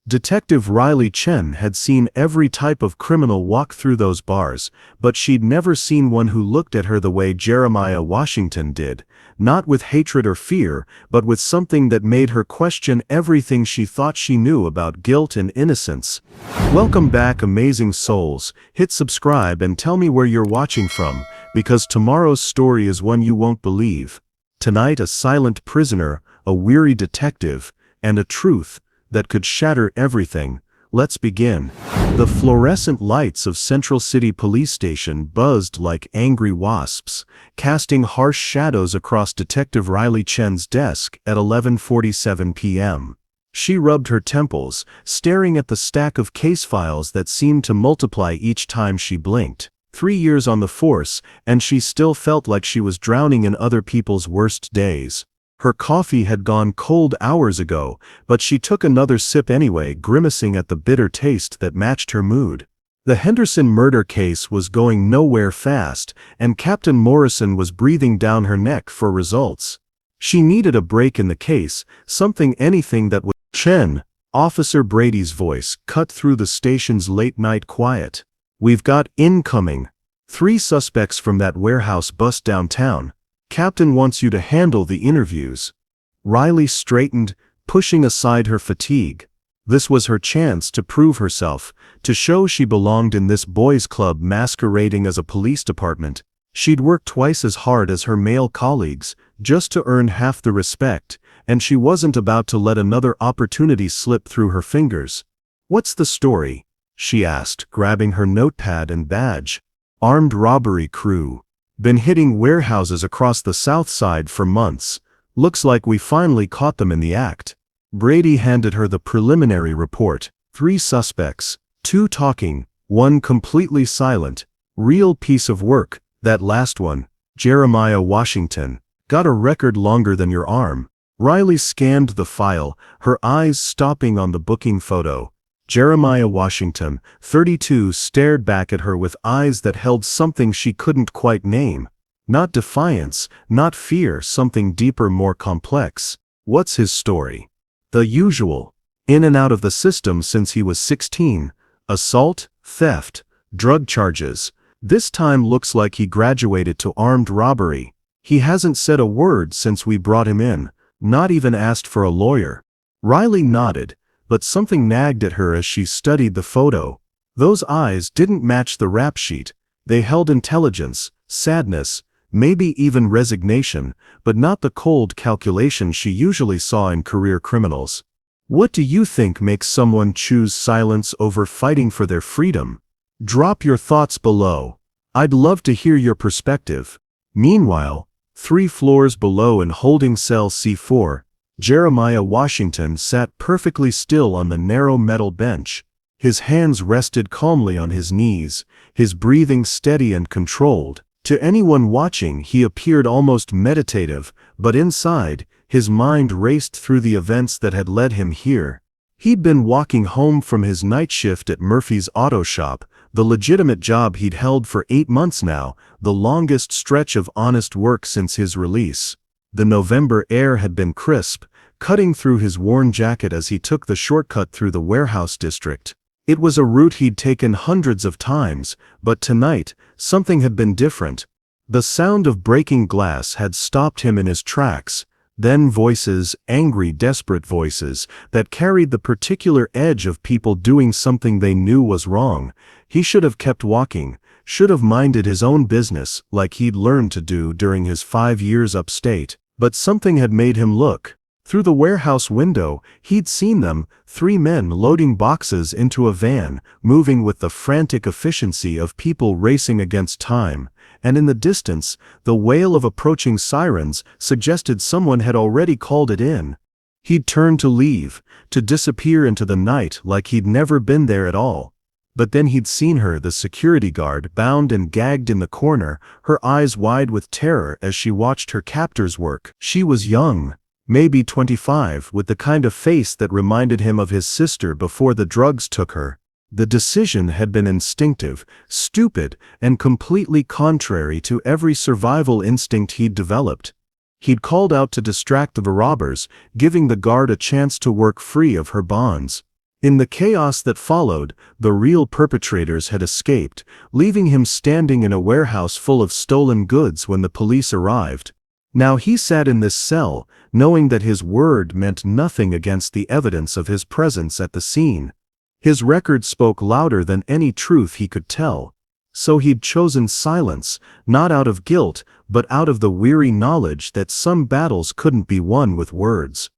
Detective Riley Chen had seen every type of criminal walk through those bars, but she'd never seen one who looked at her the way Jeremiah Washington did, not with hatred or fear, but with something that made her question everything she thought she knew about guilt and innocence. Welcome back, amazing souls. Hit subscribe and tell me where you're watching from, because tomorrow's story is one you won't believe. Tonight, a silent prisoner, a weary detective, and a truth that could shatter everything. Let's begin. The fluorescent lights of Central City Police Station buzzed like angry wasps, casting harsh shadows across Detective Riley Chen's desk at 11:47 p.m. She rubbed her temples, staring at the stack of case files that seemed to multiply each time she blinked. 3 years on the force, and she still felt like she was drowning in other people's worst days. Her coffee had gone cold hours ago, but she took another sip anyway, grimacing at the bitter taste that matched her mood. The Henderson murder case was going nowhere fast, and Captain Morrison was breathing down her neck for results. She needed a break in the case, anything that would— Chen, Officer Brady's voice cut through the station's late-night quiet. "We've got incoming. 3 suspects from that warehouse bust downtown. Captain wants you to handle the interviews." Riley straightened, pushing aside her fatigue. This was her chance to prove herself, to show she belonged in this boys' club masquerading as a police department. She'd worked twice as hard as her male colleagues, just to earn half the respect, and she wasn't about to let another opportunity slip through her fingers. "What's the story?" she asked, grabbing her notepad and badge. "Armed robbery crew. Been hitting warehouses across the South Side for months. Looks like we finally caught them in the act." Brady handed her the preliminary report. 3 suspects, 2 talking, 1 completely silent. Real piece of work, that last one. Jeremiah Washington. Got a record longer than your arm. Riley scanned the file, her eyes stopping on the booking photo. Jeremiah Washington, 32, stared back at her with eyes that held something she couldn't quite name. Not defiance, not fear, something deeper, more complex. What's his story? The usual. In and out of the system since he was 16. Assault, theft, drug charges. This time looks like he graduated to armed robbery. He hasn't said a word since we brought him in, not even asked for a lawyer. Riley nodded, but something nagged at her as she studied the photo. Those eyes didn't match the rap sheet. They held intelligence, sadness, maybe even resignation, but not the cold calculation she usually saw in career criminals. What do you think makes someone choose silence over fighting for their freedom? Drop your thoughts below. I'd love to hear your perspective. Meanwhile, 3 floors below in holding cell C4, Jeremiah Washington sat perfectly still on the narrow metal bench. His hands rested calmly on his knees, his breathing steady and controlled. To anyone watching, he appeared almost meditative, but inside, his mind raced through the events that had led him here. He'd been walking home from his night shift at Murphy's Auto Shop, the legitimate job he'd held for 8 months now, the longest stretch of honest work since his release. The November air had been crisp, cutting through his worn jacket as he took the shortcut through the warehouse district. It was a route he'd taken hundreds of times, but tonight, something had been different. The sound of breaking glass had stopped him in his tracks. Then voices, angry, desperate voices, that carried the particular edge of people doing something they knew was wrong. He should have kept walking, should have minded his own business, like he'd learned to do during his 5 years upstate. But something had made him look. Through the warehouse window, he'd seen them, 3 men loading boxes into a van, moving with the frantic efficiency of people racing against time, and in the distance, the wail of approaching sirens suggested someone had already called it in. He'd turned to leave, to disappear into the night like he'd never been there at all. But then he'd seen her, the security guard, bound and gagged in the corner, her eyes wide with terror as she watched her captors work. She was young, maybe 25, with the kind of face that reminded him of his sister before the drugs took her. The decision had been instinctive, stupid, and completely contrary to every survival instinct he'd developed. He'd called out to distract the robbers, giving the guard a chance to work free of her bonds. In the chaos that followed, the real perpetrators had escaped, leaving him standing in a warehouse full of stolen goods when the police arrived. Now he sat in this cell, knowing that his word meant nothing against the evidence of his presence at the scene. His record spoke louder than any truth he could tell. So he'd chosen silence, not out of guilt, but out of the weary knowledge that some battles couldn't be won with words.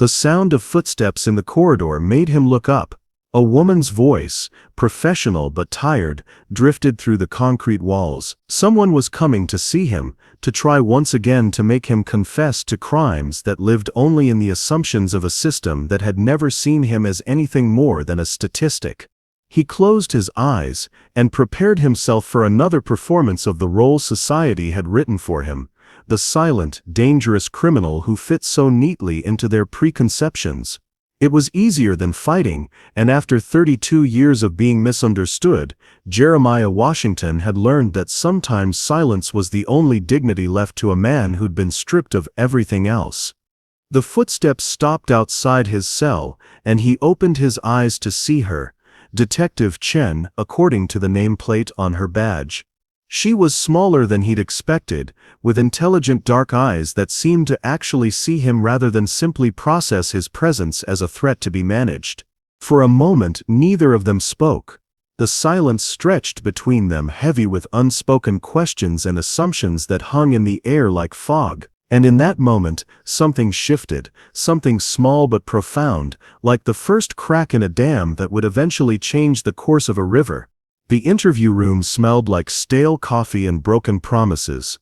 The sound of footsteps in the corridor made him look up. A woman's voice, professional but tired, drifted through the concrete walls. Someone was coming to see him, to try once again to make him confess to crimes that lived only in the assumptions of a system that had never seen him as anything more than a statistic. He closed his eyes and prepared himself for another performance of the role society had written for him. The silent, dangerous criminal who fit so neatly into their preconceptions. It was easier than fighting, and after 32 years of being misunderstood, Jeremiah Washington had learned that sometimes silence was the only dignity left to a man who'd been stripped of everything else. The footsteps stopped outside his cell, and he opened his eyes to see her, Detective Chen, according to the nameplate on her badge. She was smaller than he'd expected, with intelligent dark eyes that seemed to actually see him rather than simply process his presence as a threat to be managed. For a moment, neither of them spoke. The silence stretched between them, heavy with unspoken questions and assumptions that hung in the air like fog. And in that moment, something shifted, something small but profound, like the first crack in a dam that would eventually change the course of a river. The interview room smelled like stale coffee and broken promises.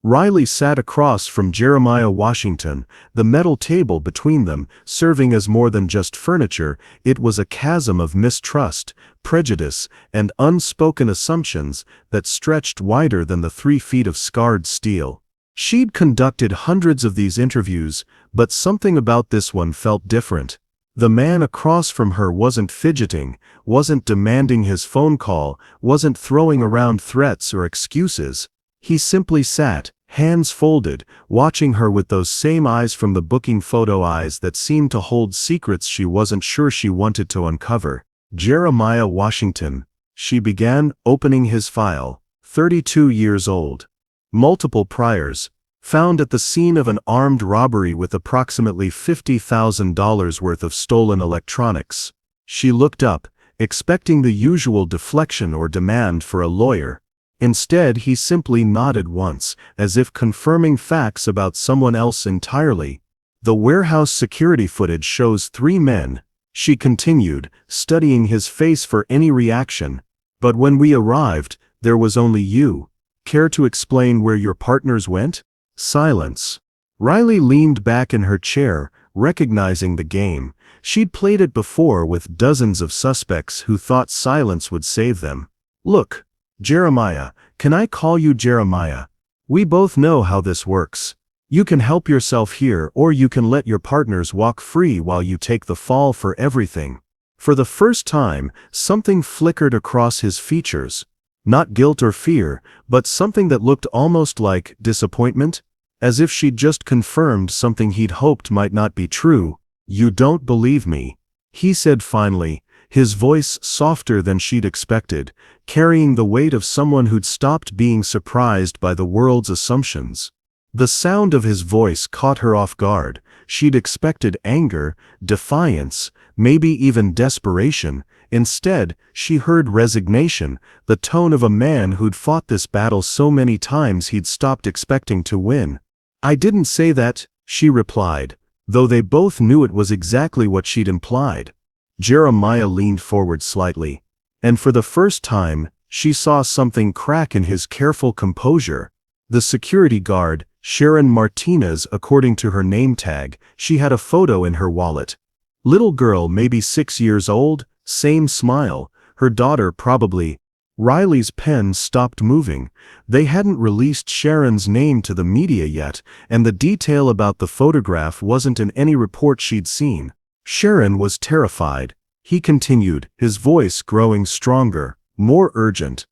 Riley sat across from Jeremiah Washington, the metal table between them, serving as more than just furniture. It was a chasm of mistrust, prejudice, and unspoken assumptions that stretched wider than the 3 feet of scarred steel. She'd conducted hundreds of these interviews, but something about this one felt different. The man across from her wasn't fidgeting, wasn't demanding his phone call, wasn't throwing around threats or excuses. He simply sat, hands folded, watching her with those same eyes from the booking photo, eyes that seemed to hold secrets she wasn't sure she wanted to uncover. Jeremiah Washington, she began, opening his file. 32 years old. Multiple priors. Found at the scene of an armed robbery with approximately $50,000 worth of stolen electronics. She looked up, expecting the usual deflection or demand for a lawyer. Instead, he simply nodded once, as if confirming facts about someone else entirely. The warehouse security footage shows 3 men, she continued, studying his face for any reaction. But when we arrived, there was only you. Care to explain where your partners went? Silence. Riley leaned back in her chair, recognizing the game. She'd played it before with dozens of suspects who thought silence would save them. Look, Jeremiah, can I call you Jeremiah? We both know how this works. You can help yourself here, or you can let your partners walk free while you take the fall for everything. For the first time, something flickered across his features. Not guilt or fear, but something that looked almost like disappointment, as if she'd just confirmed something he'd hoped might not be true. You don't believe me, he said finally, his voice softer than she'd expected, carrying the weight of someone who'd stopped being surprised by the world's assumptions. The sound of his voice caught her off guard. She'd expected anger, defiance, maybe even desperation. Instead, she heard resignation, the tone of a man who'd fought this battle so many times he'd stopped expecting to win. I didn't say that, she replied, though they both knew it was exactly what she'd implied. Jeremiah leaned forward slightly, and for the first time, she saw something crack in his careful composure. The security guard, Sharon Martinez, according to her name tag, she had a photo in her wallet. Little girl, maybe 6 years old, same smile, her daughter probably. Riley's pen stopped moving. They hadn't released Sharon's name to the media yet, and the detail about the photograph wasn't in any report she'd seen. Sharon was terrified. He continued, his voice growing stronger, more urgent.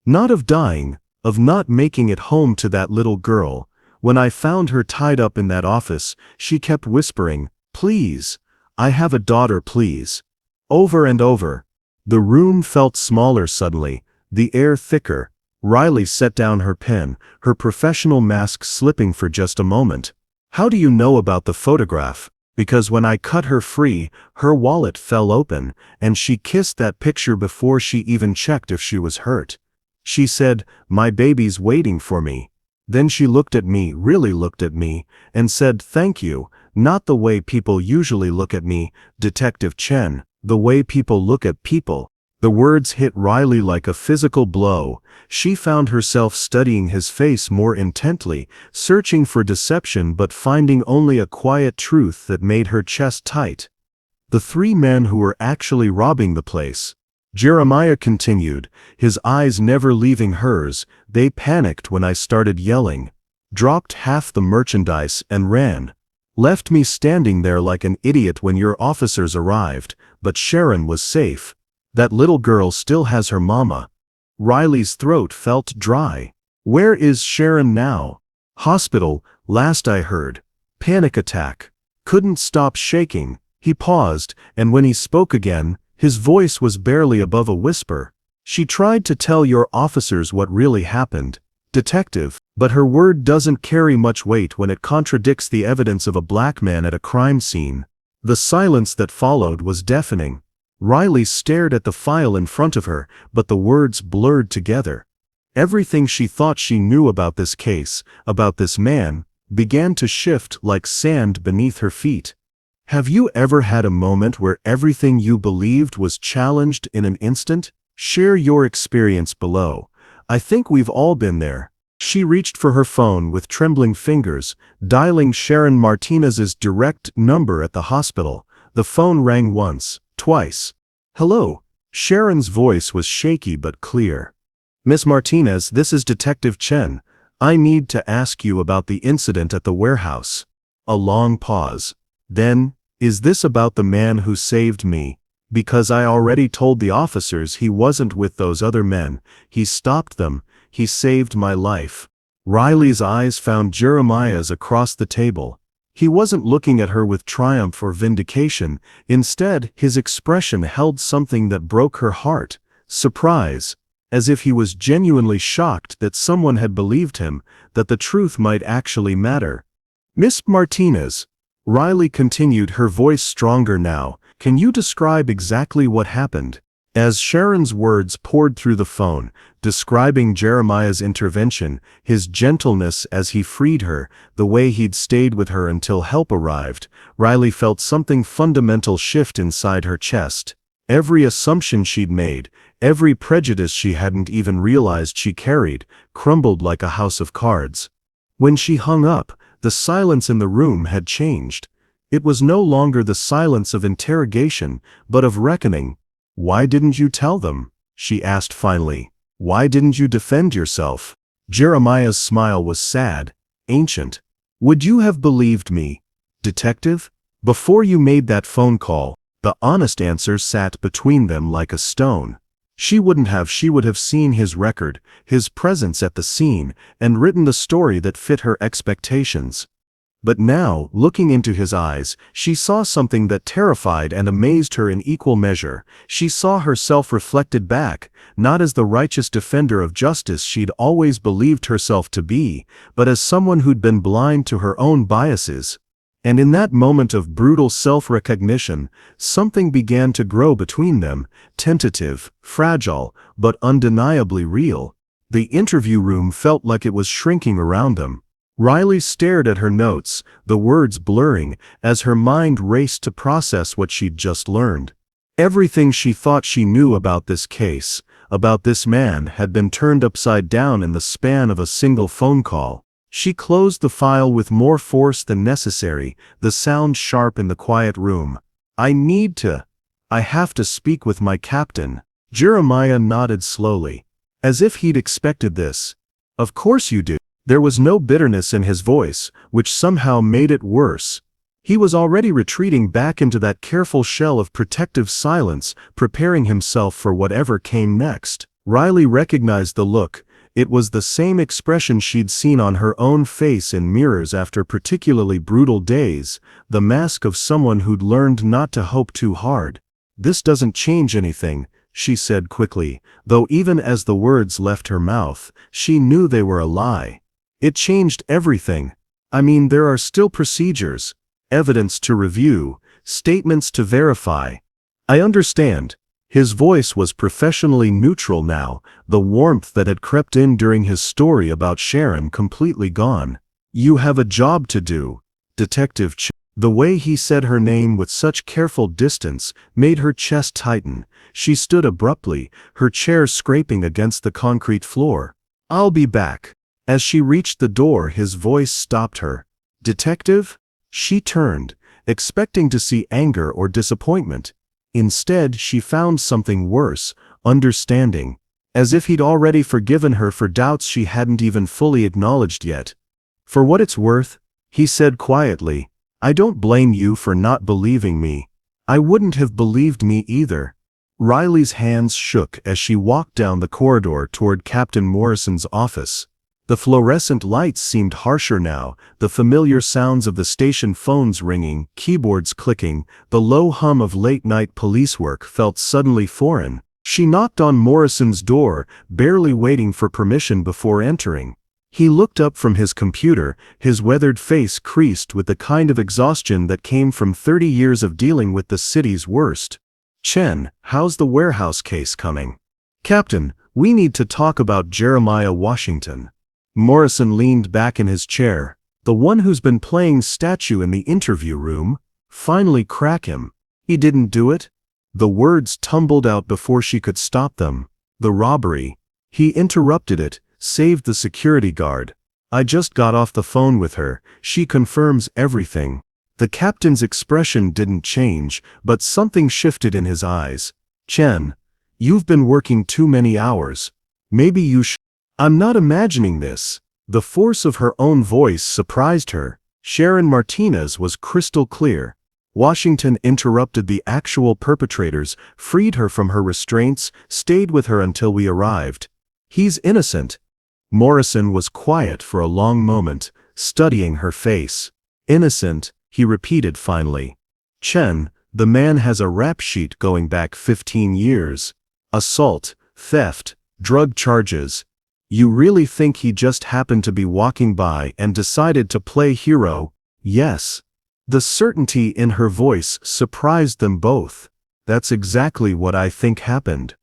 Not of dying, of not making it home to that little girl. When I found her tied up in that office, she kept whispering, "Please, I have a daughter, please." over and over. The room felt smaller suddenly, the air thicker. Riley set down her pen, her professional mask slipping for just a moment. How do you know about the photograph? Because when I cut her free, her wallet fell open, and she kissed that picture before she even checked if she was hurt. She said, "My baby's waiting for me." Then she looked at me, really looked at me, and said, "Thank you," not the way people usually look at me, Detective Chen, the way people look at people. The words hit Riley like a physical blow. She found herself studying his face more intently, searching for deception but finding only a quiet truth that made her chest tight. The three men who were actually robbing the place. Jeremiah continued, his eyes never leaving hers. They panicked when I started yelling, dropped half the merchandise and ran. Left me standing there like an idiot when your officers arrived, but Sharon was safe. That little girl still has her mama. Riley's throat felt dry. Where is Sharon now? Hospital, last I heard. Panic attack. Couldn't stop shaking. He paused, and when he spoke again, his voice was barely above a whisper. She tried to tell your officers what really happened, Detective, but her word doesn't carry much weight when it contradicts the evidence of a black man at a crime scene. The silence that followed was deafening. Riley stared at the file in front of her, but the words blurred together. Everything she thought she knew about this case, about this man, began to shift like sand beneath her feet. Have you ever had a moment where everything you believed was challenged in an instant? Share your experience below. I think we've all been there. She reached for her phone with trembling fingers, dialing Sharon Martinez's direct number at the hospital. The phone rang once, twice. "Hello." Sharon's voice was shaky but clear. "Miss Martinez, this is Detective Chen. I need to ask you about the incident at the warehouse." A long pause. Then, "Is this about the man who saved me? Because I already told the officers he wasn't with those other men. He stopped them. He saved my life." Riley's eyes found Jeremiah's across the table. He wasn't looking at her with triumph or vindication. Instead, his expression held something that broke her heart. Surprise. As if he was genuinely shocked that someone had believed him, that the truth might actually matter. "Miss Martinez," Riley continued, her voice stronger now, "can you describe exactly what happened?" As Sharon's words poured through the phone, describing Jeremiah's intervention, his gentleness as he freed her, the way he'd stayed with her until help arrived, Riley felt something fundamental shift inside her chest. Every assumption she'd made, every prejudice she hadn't even realized she carried, crumbled like a house of cards. When she hung up, the silence in the room had changed. It was no longer the silence of interrogation, but of reckoning. "Why didn't you tell them?" she asked finally. "Why didn't you defend yourself?" Jeremiah's smile was sad, ancient. "Would you have believed me, Detective? Before you made that phone call?" The honest answer sat between them like a stone. She wouldn't have. She would have seen his record, his presence at the scene, and written the story that fit her expectations. But now, looking into his eyes, she saw something that terrified and amazed her in equal measure. She saw herself reflected back, not as the righteous defender of justice she'd always believed herself to be, but as someone who'd been blind to her own biases. And in that moment of brutal self-recognition, something began to grow between them, tentative, fragile, but undeniably real. The interview room felt like it was shrinking around them. Riley stared at her notes, the words blurring, as her mind raced to process what she'd just learned. Everything she thought she knew about this case, about this man, had been turned upside down in the span of a single phone call. She closed the file with more force than necessary, the sound sharp in the quiet room. I have to speak with my captain." Jeremiah nodded slowly, as if he'd expected this. "Of course you do." There was no bitterness in his voice, which somehow made it worse. He was already retreating back into that careful shell of protective silence, preparing himself for whatever came next. Riley recognized the look. It was the same expression she'd seen on her own face in mirrors after particularly brutal days, the mask of someone who'd learned not to hope too hard. "This doesn't change anything," she said quickly, though even as the words left her mouth, she knew they were a lie. "It changed everything. I mean, there are still procedures, evidence to review, statements to verify." "I understand." His voice was professionally neutral now, the warmth that had crept in during his story about Sharon completely gone. "You have a job to do, Detective Chen." The way he said her name with such careful distance made her chest tighten. She stood abruptly, her chair scraping against the concrete floor. "I'll be back." As she reached the door, his voice stopped her. "Detective?" She turned, expecting to see anger or disappointment. Instead, she found something worse, understanding, as if he'd already forgiven her for doubts she hadn't even fully acknowledged yet. "For what it's worth," he said quietly, "I don't blame you for not believing me. I wouldn't have believed me either." Riley's hands shook as she walked down the corridor toward Captain Morrison's office. The fluorescent lights seemed harsher now, the familiar sounds of the station phones ringing, keyboards clicking, the low hum of late-night police work felt suddenly foreign. She knocked on Morrison's door, barely waiting for permission before entering. He looked up from his computer, his weathered face creased with the kind of exhaustion that came from 30 years of dealing with the city's worst. "Chen, how's the warehouse case coming?" "Captain, we need to talk about Jeremiah Washington." Morrison leaned back in his chair. "The one who's been playing statue in the interview room? Finally crack him. He didn't do it?" The words tumbled out before she could stop them. "The robbery." He interrupted it, saved the security guard. "I just got off the phone with her. She confirms everything." The captain's expression didn't change, but something shifted in his eyes. "Chen, you've been working too many hours. Maybe you should." "I'm not imagining this." The force of her own voice surprised her. Sharon Martinez was crystal clear. Washington interrupted the actual perpetrators, freed her from her restraints, stayed with her until we arrived. "He's innocent." Morrison was quiet for a long moment, studying her face. "Innocent," he repeated finally. "Chen, the man has a rap sheet going back 15 years. Assault, theft, drug charges. You really think he just happened to be walking by and decided to play hero?" "Yes." The certainty in her voice surprised them both. "That's exactly what I think happened."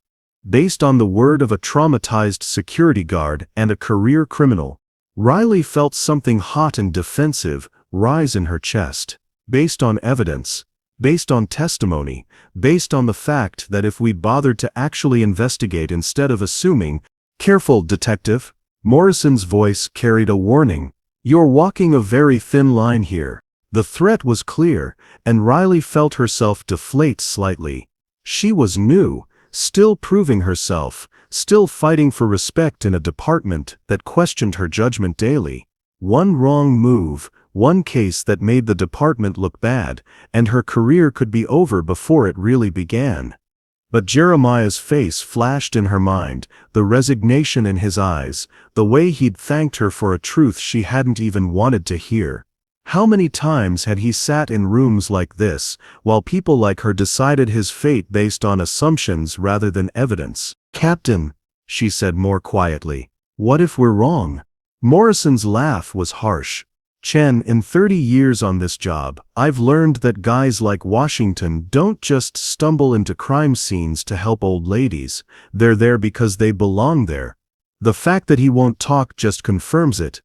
Based on the word of a traumatized security guard and a career criminal, Riley felt something hot and defensive rise in her chest. Based on evidence, based on testimony, based on the fact that if we bothered to actually investigate instead of assuming. "Careful, detective." Morrison's voice carried a warning. "You're walking a very thin line here." The threat was clear, and Riley felt herself deflate slightly. She was new, still proving herself, still fighting for respect in a department that questioned her judgment daily. One wrong move, one case that made the department look bad, and her career could be over before it really began. But Jeremiah's face flashed in her mind, the resignation in his eyes, the way he'd thanked her for a truth she hadn't even wanted to hear. How many times had he sat in rooms like this, while people like her decided his fate based on assumptions rather than evidence? "Captain," she said more quietly, "what if we're wrong?" Morrison's laugh was harsh. "Chen, in 30 years on this job, I've learned that guys like Washington don't just stumble into crime scenes to help old ladies, they're there because they belong there. The fact that he won't talk just confirms it.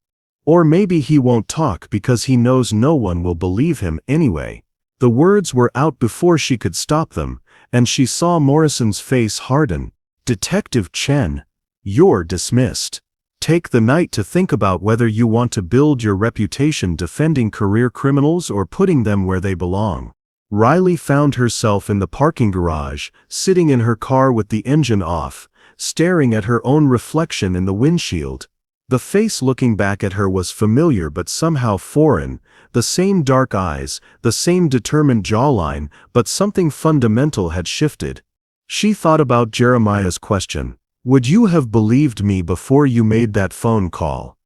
Or maybe he won't talk because he knows no one will believe him anyway." The words were out before she could stop them, and she saw Morrison's face harden. "Detective Chen, you're dismissed. Take the night to think about whether you want to build your reputation defending career criminals or putting them where they belong." Riley found herself in the parking garage, sitting in her car with the engine off, staring at her own reflection in the windshield. The face looking back at her was familiar but somehow foreign, the same dark eyes, the same determined jawline, but something fundamental had shifted. She thought about Jeremiah's question. "Would you have believed me before you made that phone call?"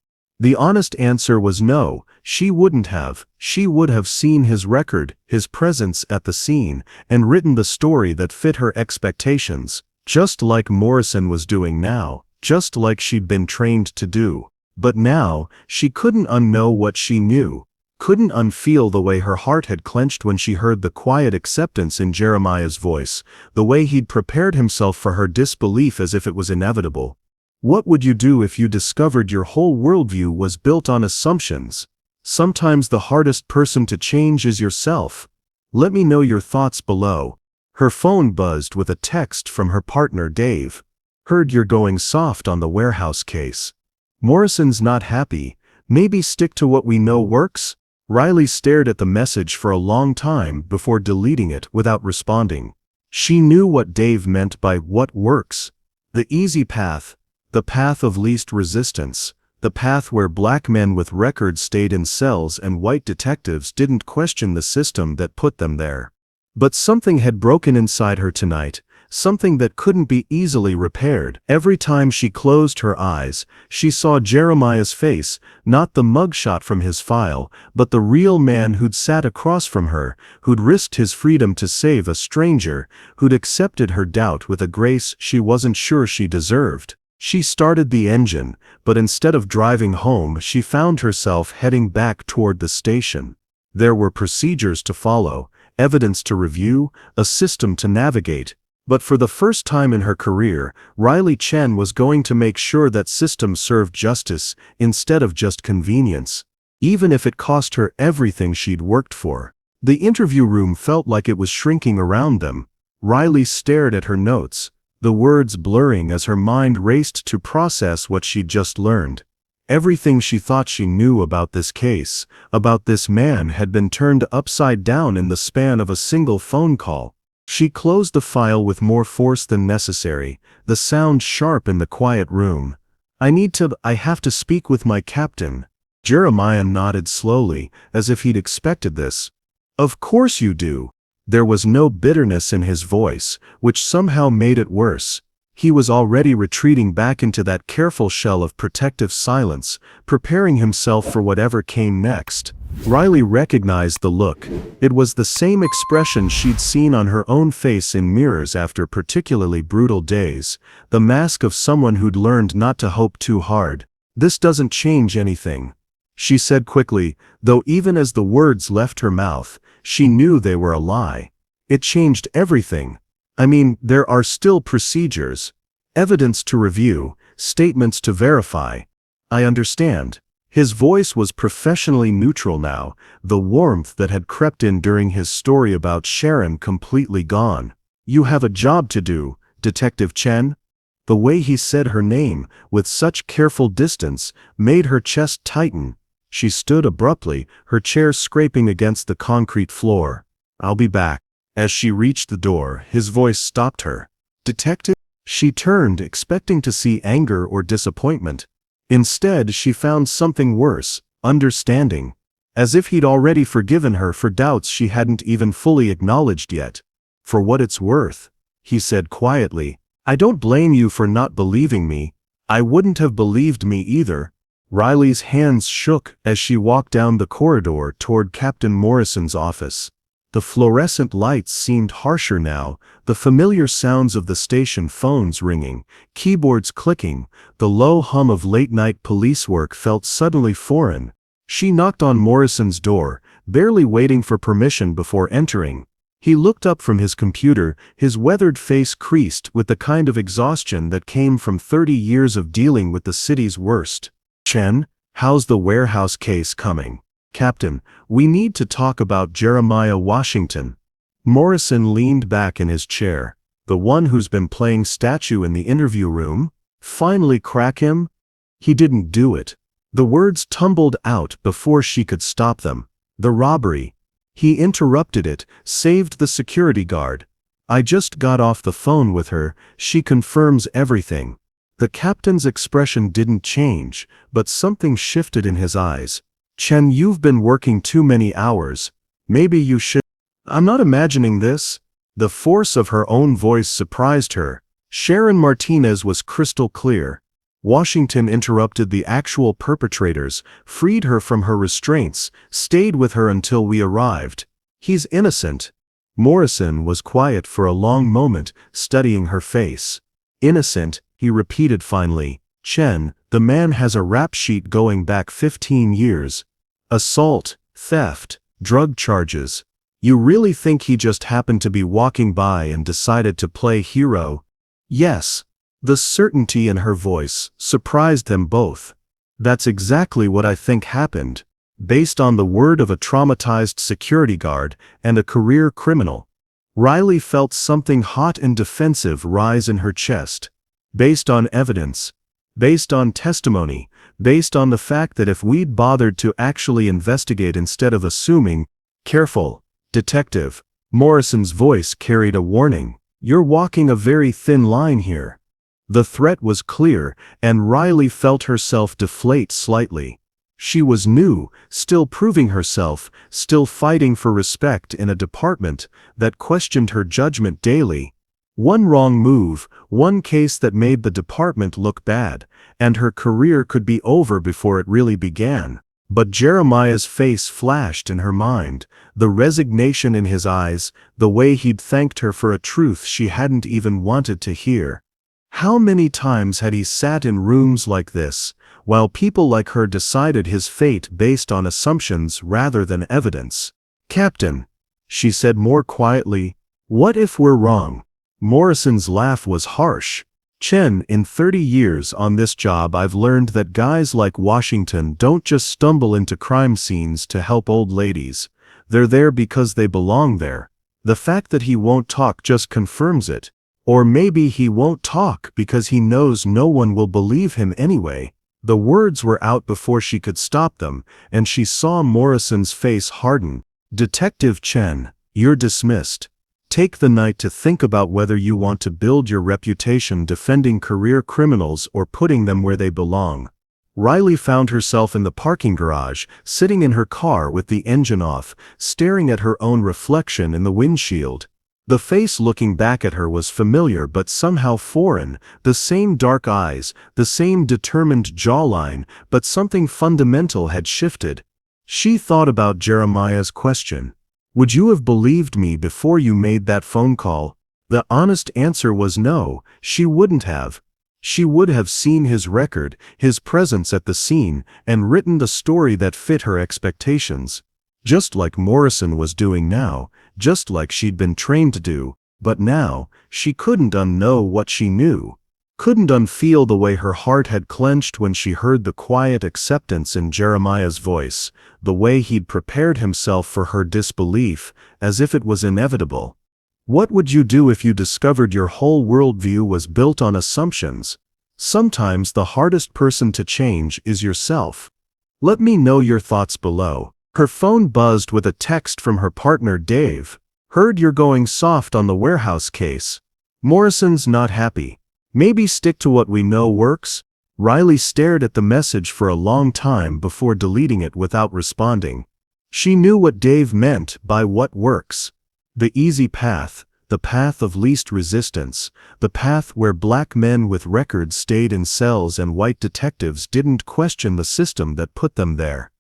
The honest answer was no, she wouldn't have. She would have seen his record, his presence at the scene, and written the story that fit her expectations, just like Morrison was doing now, just like she'd been trained to do. But now, she couldn't unknow what she knew, couldn't unfeel the way her heart had clenched when she heard the quiet acceptance in Jeremiah's voice, the way he'd prepared himself for her disbelief as if it was inevitable. What would you do if you discovered your whole worldview was built on assumptions? Sometimes the hardest person to change is yourself. Let me know your thoughts below. Her phone buzzed with a text from her partner Dave. Heard you're going soft on the warehouse case. Morrison's not happy. Maybe stick to what we know works? Riley stared at the message for a long time before deleting it without responding. She knew what Dave meant by what works. The easy path. The path of least resistance, the path where black men with records stayed in cells and white detectives didn't question the system that put them there. But something had broken inside her tonight, something that couldn't be easily repaired. Every time she closed her eyes, she saw Jeremiah's face, not the mugshot from his file, but the real man who'd sat across from her, who'd risked his freedom to save a stranger, who'd accepted her doubt with a grace she wasn't sure she deserved. She started the engine, but instead of driving home, she found herself heading back toward the station. There were procedures to follow, evidence to review, a system to navigate. But for the first time in her career, Riley Chen was going to make sure that system served justice instead of just convenience, even if it cost her everything she'd worked for. The interview room felt like it was shrinking around them. Riley stared at her notes, the words blurring as her mind raced to process what she'd just learned. Everything she thought she knew about this case, about this man, had been turned upside down in the span of a single phone call. She closed the file with more force than necessary, the sound sharp in the quiet room. I have to speak with my captain." Jeremiah nodded slowly, as if he'd expected this. "Of course you do." There was no bitterness in his voice, which somehow made it worse. He was already retreating back into that careful shell of protective silence, preparing himself for whatever came next. Riley recognized the look. It was the same expression she'd seen on her own face in mirrors after particularly brutal days, the mask of someone who'd learned not to hope too hard. "This doesn't change anything," she said quickly, though even as the words left her mouth, she knew they were a lie. "It changed everything. I mean, there are still procedures, evidence to review, statements to verify. I understand." His voice was professionally neutral now, the warmth that had crept in during his story about Sharon completely gone. "You have a job to do, Detective Chen." The way he said her name, with such careful distance, made her chest tighten. She stood abruptly, her chair scraping against the concrete floor. "I'll be back." As she reached the door, his voice stopped her. "Detective?" She turned, expecting to see anger or disappointment. Instead, she found something worse, understanding. As if he'd already forgiven her for doubts she hadn't even fully acknowledged yet. "For what it's worth," he said quietly, "I don't blame you for not believing me. I wouldn't have believed me either." Riley's hands shook as she walked down the corridor toward Captain Morrison's office. The fluorescent lights seemed harsher now, the familiar sounds of the station phones ringing, keyboards clicking, the low hum of late-night police work felt suddenly foreign. She knocked on Morrison's door, barely waiting for permission before entering. He looked up from his computer, his weathered face creased with the kind of exhaustion that came from 30 years of dealing with the city's worst. "Chen, how's the warehouse case coming?" "Captain, we need to talk about Jeremiah Washington." Morrison leaned back in his chair. "The one who's been playing statue in the interview room? Finally crack him?" "He didn't do it." The words tumbled out before she could stop them. "The robbery. He interrupted it, saved the security guard. I just got off the phone with her, she confirms everything." The captain's expression didn't change, but something shifted in his eyes. "Chen, you've been working too many hours. Maybe you should—" "I'm not imagining this." The force of her own voice surprised her. Sharon Martinez was crystal clear. Washington interrupted the actual perpetrators, freed her from her restraints, stayed with her until we arrived. He's innocent. Morrison was quiet for a long moment, studying her face. Innocent, he repeated finally. Chen, the man has a rap sheet going back 15 years. Assault, theft, drug charges. You really think he just happened to be walking by and decided to play hero? Yes. The certainty in her voice surprised them both. That's exactly what I think happened, based on the word of a traumatized security guard and a career criminal. Riley felt something hot and defensive rise in her chest. Based on evidence. Based on testimony. Based on the fact that if we'd bothered to actually investigate instead of assuming. Careful, detective. Morrison's voice carried a warning. You're walking a very thin line here. The threat was clear, and Riley felt herself deflate slightly. She was new, still proving herself, still fighting for respect in a department that questioned her judgment daily. One wrong move, one case that made the department look bad, and her career could be over before it really began. But Jeremiah's face flashed in her mind, the resignation in his eyes, the way he'd thanked her for a truth she hadn't even wanted to hear. How many times had he sat in rooms like this, while people like her decided his fate based on assumptions rather than evidence? Captain, she said more quietly, what if we're wrong? Morrison's laugh was harsh. Chen, in 30 years on this job I've learned that guys like Washington don't just stumble into crime scenes to help old ladies. They're there because they belong there. The fact that he won't talk just confirms it. Or maybe he won't talk because he knows no one will believe him anyway. The words were out before she could stop them, and she saw Morrison's face harden. Detective Chen, you're dismissed. Take the night to think about whether you want to build your reputation defending career criminals or putting them where they belong. Riley found herself in the parking garage, sitting in her car with the engine off, staring at her own reflection in the windshield. The face looking back at her was familiar but somehow foreign, the same dark eyes, the same determined jawline, but something fundamental had shifted. She thought about Jeremiah's question. Would you have believed me before you made that phone call? The honest answer was no, she wouldn't have. She would have seen his record, his presence at the scene, and written the story that fit her expectations. Just like Morrison was doing now, just like she'd been trained to do, but now, she couldn't unknow what she knew. Couldn't unfeel the way her heart had clenched when she heard the quiet acceptance in Jeremiah's voice, the way he'd prepared himself for her disbelief, as if it was inevitable. What would you do if you discovered your whole worldview was built on assumptions? Sometimes the hardest person to change is yourself. Let me know your thoughts below. Her phone buzzed with a text from her partner Dave. Heard you're going soft on the warehouse case. Morrison's not happy. Maybe stick to what we know works? Riley stared at the message for a long time before deleting it without responding. She knew what Dave meant by what works. The easy path, the path of least resistance, the path where black men with records stayed in cells and white detectives didn't question the system that put them there.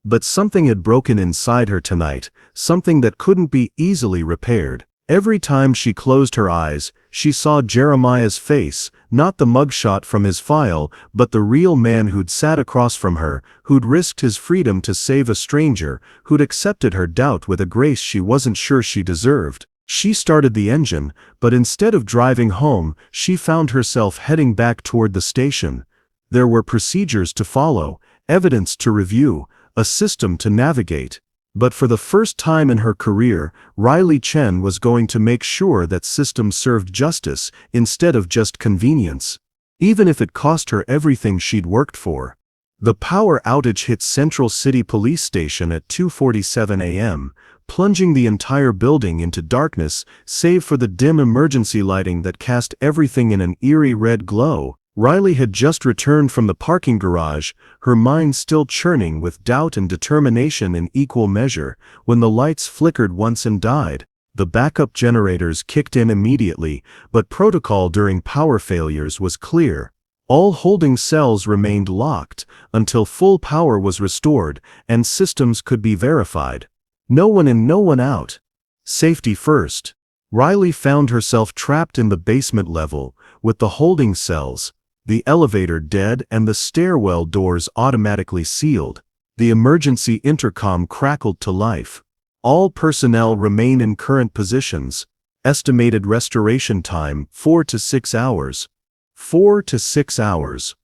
But something had broken inside her tonight, something that couldn't be easily repaired. Every time she closed her eyes, she saw Jeremiah's face, not the mugshot from his file, but the real man who'd sat across from her, who'd risked his freedom to save a stranger, who'd accepted her doubt with a grace she wasn't sure she deserved. She started the engine, but instead of driving home, she found herself heading back toward the station. There were procedures to follow, evidence to review, a system to navigate. But for the first time in her career, Riley Chen was going to make sure that system served justice instead of just convenience, even if it cost her everything she'd worked for. The power outage hit Central City Police Station at 2:47 a.m., plunging the entire building into darkness save for the dim emergency lighting that cast everything in an eerie red glow. Riley had just returned from the parking garage, her mind still churning with doubt and determination in equal measure, when the lights flickered once and died. The backup generators kicked in immediately, but protocol during power failures was clear. All holding cells remained locked until full power was restored and systems could be verified. No one in, no one out. Safety first. Riley found herself trapped in the basement level, with the holding cells, the elevator dead and the stairwell doors automatically sealed. The emergency intercom crackled to life. All personnel remain in current positions. Estimated restoration time, 4 to 6 hours. 4 to 6 hours.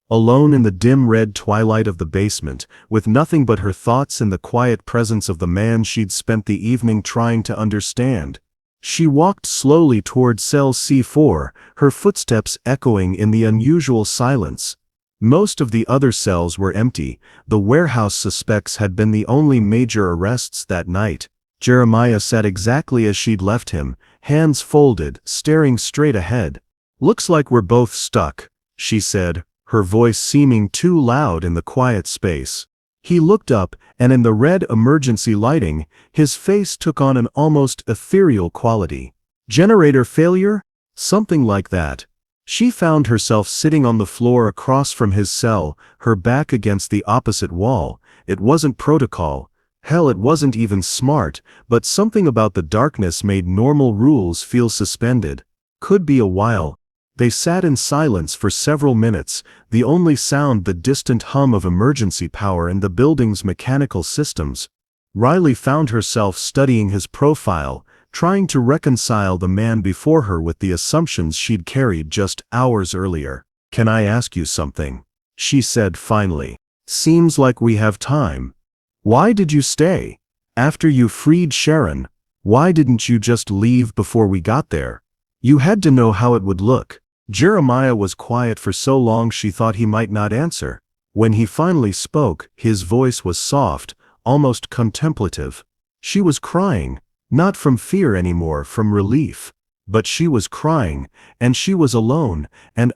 Alone in the dim red twilight of the basement, with nothing but her thoughts and the quiet presence of the man she'd spent the evening trying to understand. She walked slowly toward cell C4, her footsteps echoing in the unusual silence. Most of the other cells were empty. The warehouse suspects had been the only major arrests that night. Jeremiah sat exactly as she'd left him, hands folded, staring straight ahead. "Looks like we're both stuck," she said, her voice seeming too loud in the quiet space. He looked up, and in the red emergency lighting, his face took on an almost ethereal quality. "Generator failure?" Something like that. She found herself sitting on the floor across from his cell, her back against the opposite wall. It wasn't protocol. Hell, it wasn't even smart, but something about the darkness made normal rules feel suspended. Could be a while. They sat in silence for several minutes, the only sound the distant hum of emergency power in the building's mechanical systems. Riley found herself studying his profile, trying to reconcile the man before her with the assumptions she'd carried just hours earlier. "Can I ask you something?" she said finally. "Seems like we have time. Why did you stay? After you freed Sharon, why didn't you just leave before we got there? You had to know how it would look." Jeremiah was quiet for so long she thought he might not answer. When he finally spoke, his voice was soft, almost contemplative. She was crying, not from fear anymore, from relief. But she was crying, and she was alone, and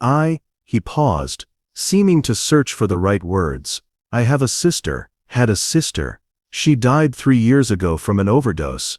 he paused, seeming to search for the right words. "I have a sister, had a sister. She died 3 years ago from an overdose."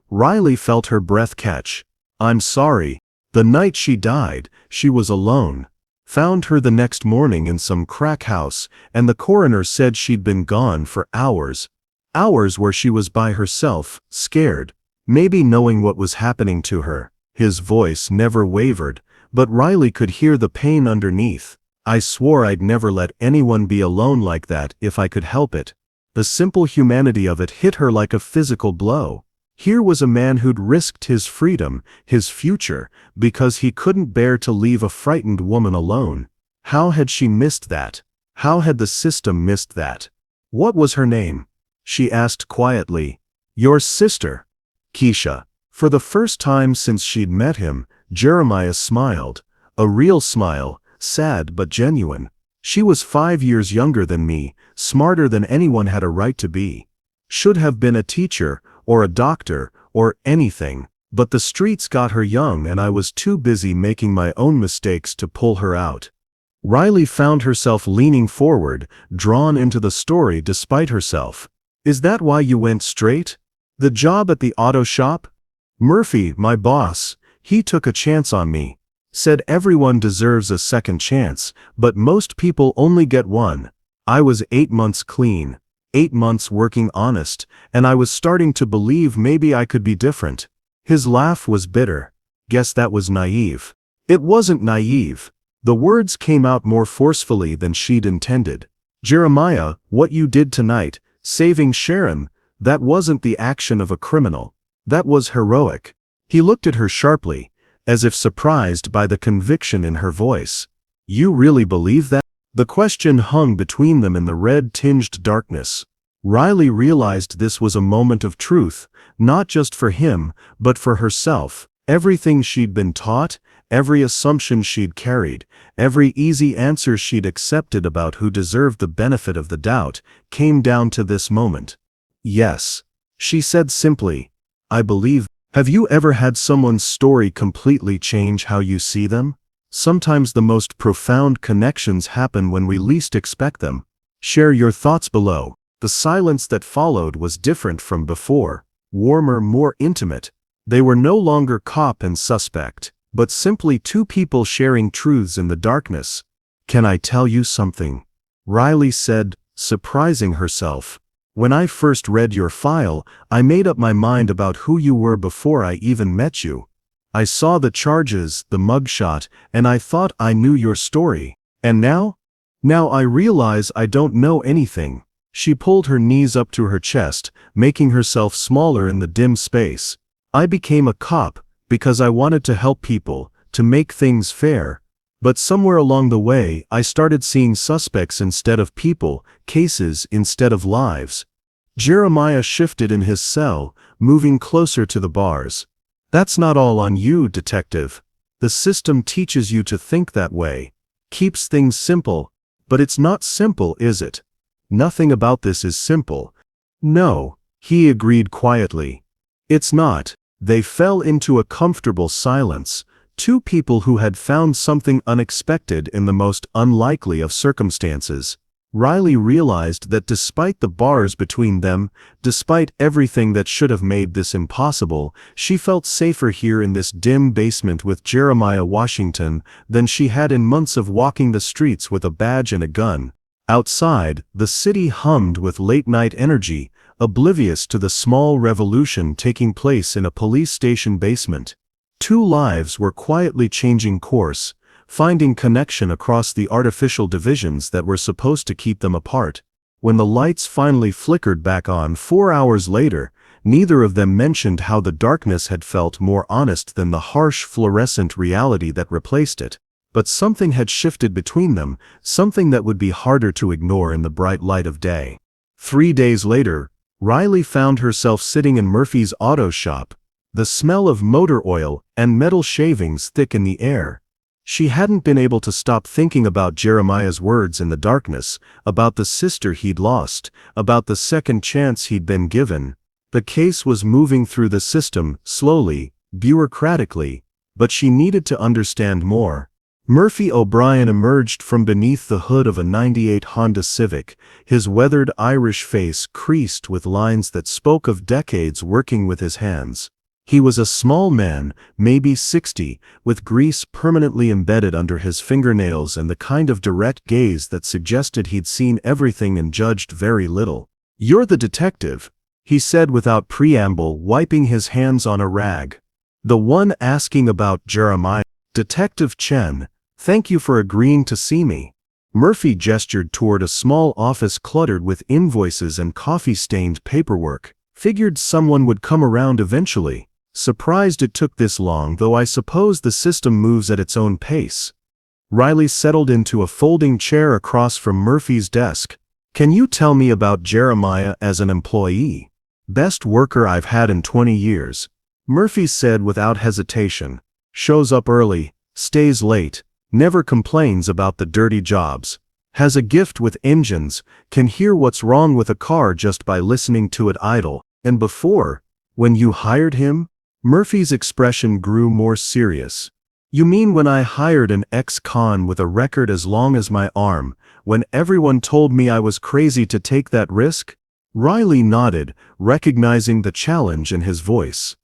Riley felt her breath catch. "I'm sorry." The night she died, she was alone. Found her the next morning in some crack house, and the coroner said she'd been gone for hours. Hours where she was by herself, scared, maybe knowing what was happening to her. His voice never wavered, but Riley could hear the pain underneath. "I swore I'd never let anyone be alone like that if I could help it." The simple humanity of it hit her like a physical blow. Here was a man who'd risked his freedom, his future, because he couldn't bear to leave a frightened woman alone. How had she missed that? How had the system missed that? "What was her name?" she asked quietly. "Your sister." "Keisha." For the first time since she'd met him, Jeremiah smiled. A real smile, sad but genuine. "She was 5 years younger than me, smarter than anyone had a right to be. Should have been a teacher, or a doctor, or anything. But the streets got her young and I was too busy making my own mistakes to pull her out." Riley found herself leaning forward, drawn into the story despite herself. "Is that why you went straight? The job at the auto shop? Murphy, my boss, he took a chance on me. Said everyone deserves a second chance, but most people only get one. I was 8 months clean. 8 months working honest, and I was starting to believe maybe I could be different." His laugh was bitter. "Guess that was naive." It wasn't naive. The words came out more forcefully than she'd intended. "Jeremiah, what you did tonight, saving Sharon, that wasn't the action of a criminal. That was heroic." He looked at her sharply, as if surprised by the conviction in her voice. "You really believe that?" The question hung between them in the red-tinged darkness. Riley realized this was a moment of truth, not just for him, but for herself. Everything she'd been taught, every assumption she'd carried, every easy answer she'd accepted about who deserved the benefit of the doubt, came down to this moment. "Yes," she said simply. "I believe." Have you ever had someone's story completely change how you see them? Sometimes the most profound connections happen when we least expect them. Share your thoughts below. The silence that followed was different from before, warmer, more intimate. They were no longer cop and suspect, but simply two people sharing truths in the darkness. "Can I tell you something?" Riley said, surprising herself. "When I first read your file, I made up my mind about who you were before I even met you. I saw the charges, the mugshot, and I thought I knew your story. And now? Now I realize I don't know anything." She pulled her knees up to her chest, making herself smaller in the dim space. "I became a cop because I wanted to help people, to make things fair. But somewhere along the way, I started seeing suspects instead of people, cases instead of lives." Jeremiah shifted in his cell, moving closer to the bars. "That's not all on you, detective. The system teaches you to think that way. Keeps things simple. But it's not simple, is it?" "Nothing about this is simple." "No," he agreed quietly. "It's not." They fell into a comfortable silence, two people who had found something unexpected in the most unlikely of circumstances. Riley realized that despite the bars between them, despite everything that should have made this impossible, she felt safer here in this dim basement with Jeremiah Washington than she had in months of walking the streets with a badge and a gun. Outside, the city hummed with late-night energy, oblivious to the small revolution taking place in a police station basement. Two lives were quietly changing course, finding connection across the artificial divisions that were supposed to keep them apart. When the lights finally flickered back on 4 hours later, neither of them mentioned how the darkness had felt more honest than the harsh fluorescent reality that replaced it. But something had shifted between them, something that would be harder to ignore in the bright light of day. 3 days later, Riley found herself sitting in Murphy's auto shop, the smell of motor oil and metal shavings thick in the air. She hadn't been able to stop thinking about Jeremiah's words in the darkness, about the sister he'd lost, about the second chance he'd been given. The case was moving through the system, slowly, bureaucratically, but she needed to understand more. Murphy O'Brien emerged from beneath the hood of a '98 Honda Civic, his weathered Irish face creased with lines that spoke of decades working with his hands. He was a small man, maybe 60, with grease permanently embedded under his fingernails and the kind of direct gaze that suggested he'd seen everything and judged very little. "You're the detective," he said without preamble, wiping his hands on a rag. "The one asking about Jeremiah." "Detective Chen, thank you for agreeing to see me." Murphy gestured toward a small office cluttered with invoices and coffee-stained paperwork. "Figured someone would come around eventually. Surprised it took this long, though I suppose the system moves at its own pace." Riley settled into a folding chair across from Murphy's desk. "Can you tell me about Jeremiah as an employee?" "Best worker I've had in 20 years. Murphy said without hesitation. "Shows up early, stays late, never complains about the dirty jobs. Has a gift with engines, can hear what's wrong with a car just by listening to it idle." "And before, when you hired him?" Murphy's expression grew more serious. "You mean when I hired an ex-con with a record as long as my arm, when everyone told me I was crazy to take that risk?" Riley nodded, recognizing the challenge in his voice.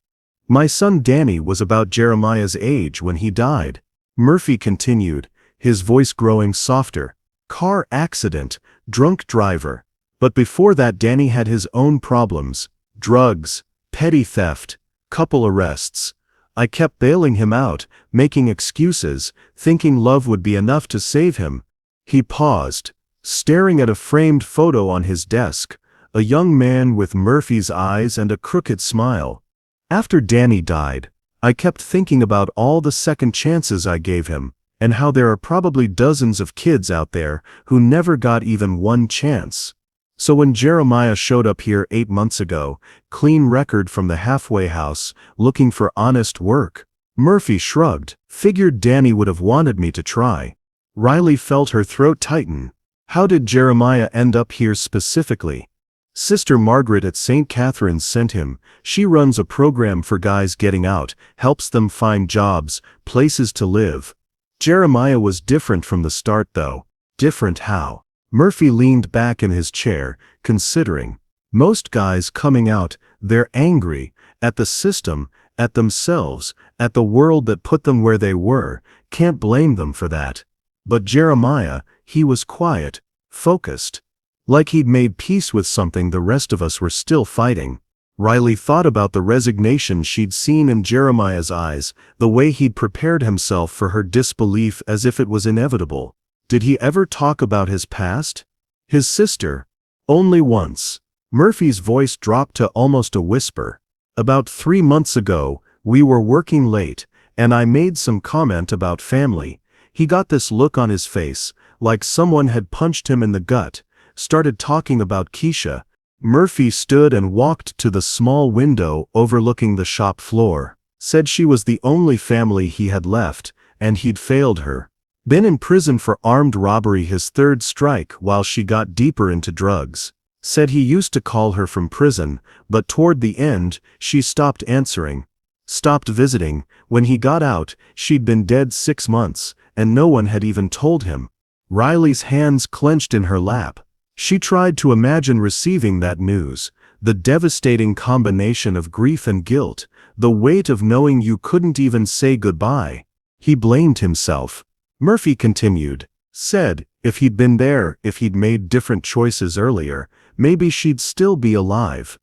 "My son Danny was about Jeremiah's age when he died," Murphy continued, his voice growing softer. "Car accident, drunk driver. But before that Danny had his own problems. Drugs, petty theft, couple arrests. I kept bailing him out, making excuses, thinking love would be enough to save him." He paused, staring at a framed photo on his desk, a young man with Murphy's eyes and a crooked smile. "After Danny died, I kept thinking about all the second chances I gave him, and how there are probably dozens of kids out there who never got even one chance. So when Jeremiah showed up here 8 months ago, clean record from the halfway house, looking for honest work." Murphy shrugged. "Figured Danny would have wanted me to try." Riley felt her throat tighten. "How did Jeremiah end up here specifically?" "Sister Margaret at St. Catherine's sent him. She runs a program for guys getting out, helps them find jobs, places to live." Jeremiah was different from the start though. "Different how?" Murphy leaned back in his chair, considering. "Most guys coming out, they're angry, at the system, at themselves, at the world that put them where they were, can't blame them for that. But Jeremiah, he was quiet, focused. Like he'd made peace with something the rest of us were still fighting. Riley thought about the resignation she'd seen in Jeremiah's eyes, the way he'd prepared himself for her disbelief as if it was inevitable. Did he ever talk about his past? His sister? Only once. Murphy's voice dropped to almost a whisper. About 3 months ago, we were working late, and I made some comment about family. He got this look on his face, like someone had punched him in the gut, started talking about Keisha. Murphy stood and walked to the small window overlooking the shop floor, said she was the only family he had left, and he'd failed her. Been in prison for armed robbery, his third strike, while she got deeper into drugs. Said he used to call her from prison, but toward the end, she stopped answering. Stopped visiting. When he got out, she'd been dead 6 months, and no one had even told him. Riley's hands clenched in her lap. She tried to imagine receiving that news, the devastating combination of grief and guilt, the weight of knowing you couldn't even say goodbye. He blamed himself. Murphy continued. Said, if he'd been there, if he'd made different choices earlier, maybe she'd still be alive.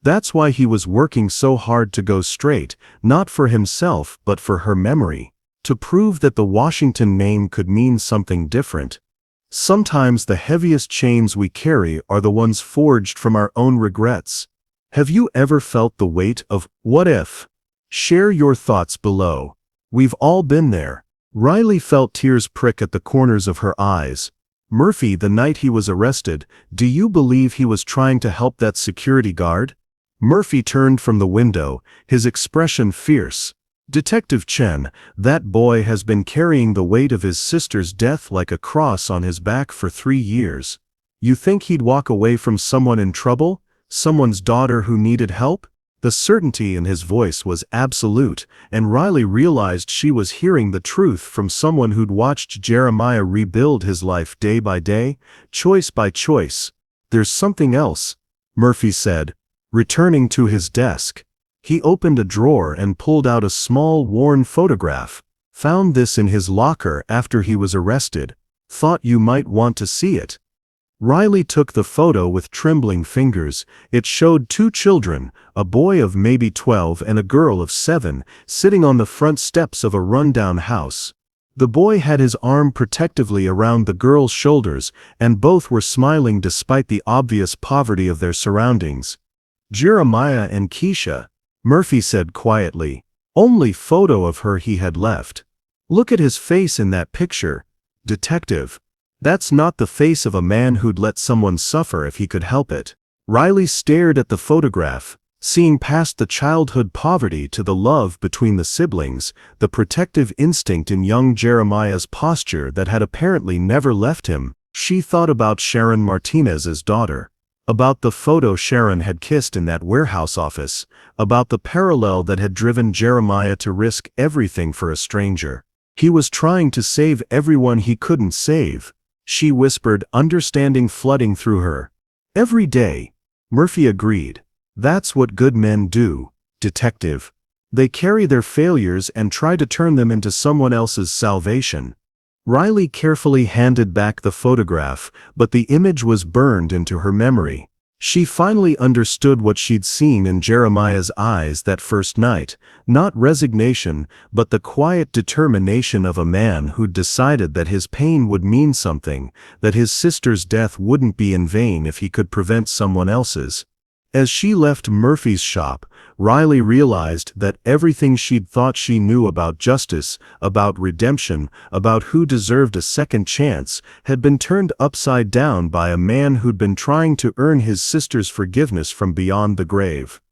That's why he was working so hard to go straight, not for himself but for her memory, to prove that the Washington name could mean something different. Sometimes the heaviest chains we carry are the ones forged from our own regrets. Have you ever felt the weight of what if? Share your thoughts below. We've all been there. Riley felt tears prick at the corners of her eyes. Murphy, the night he was arrested, do you believe he was trying to help that security guard? Murphy turned from the window, his expression fierce. Detective Chen, that boy has been carrying the weight of his sister's death like a cross on his back for 3 years. You think he'd walk away from someone in trouble? Someone's daughter who needed help? The certainty in his voice was absolute, and Riley realized she was hearing the truth from someone who'd watched Jeremiah rebuild his life day by day, choice by choice. There's something else, Murphy said, returning to his desk. He opened a drawer and pulled out a small, worn photograph. Found this in his locker after he was arrested. Thought you might want to see it. Riley took the photo with trembling fingers. It showed 2 children, a boy of maybe 12 and a girl of 7, sitting on the front steps of a rundown house. The boy had his arm protectively around the girl's shoulders, and both were smiling despite the obvious poverty of their surroundings. Jeremiah and Keisha, Murphy said quietly. Only photo of her he had left. Look at his face in that picture, detective. That's not the face of a man who'd let someone suffer if he could help it. Riley stared at the photograph, seeing past the childhood poverty to the love between the siblings, the protective instinct in young Jeremiah's posture that had apparently never left him. She thought about Sharon Martinez's daughter, about the photo Sharon had kissed in that warehouse office, about the parallel that had driven Jeremiah to risk everything for a stranger. He was trying to save everyone he couldn't save. She whispered, understanding flooding through her. Every day, Murphy agreed. That's what good men do, detective. They carry their failures and try to turn them into someone else's salvation. Riley carefully handed back the photograph, but the image was burned into her memory. She finally understood what she'd seen in Jeremiah's eyes that first night, not resignation, but the quiet determination of a man who'd decided that his pain would mean something, that his sister's death wouldn't be in vain if he could prevent someone else's. As she left Murphy's shop, Riley realized that everything she'd thought she knew about justice, about redemption, about who deserved a second chance, had been turned upside down by a man who'd been trying to earn his sister's forgiveness from beyond the grave.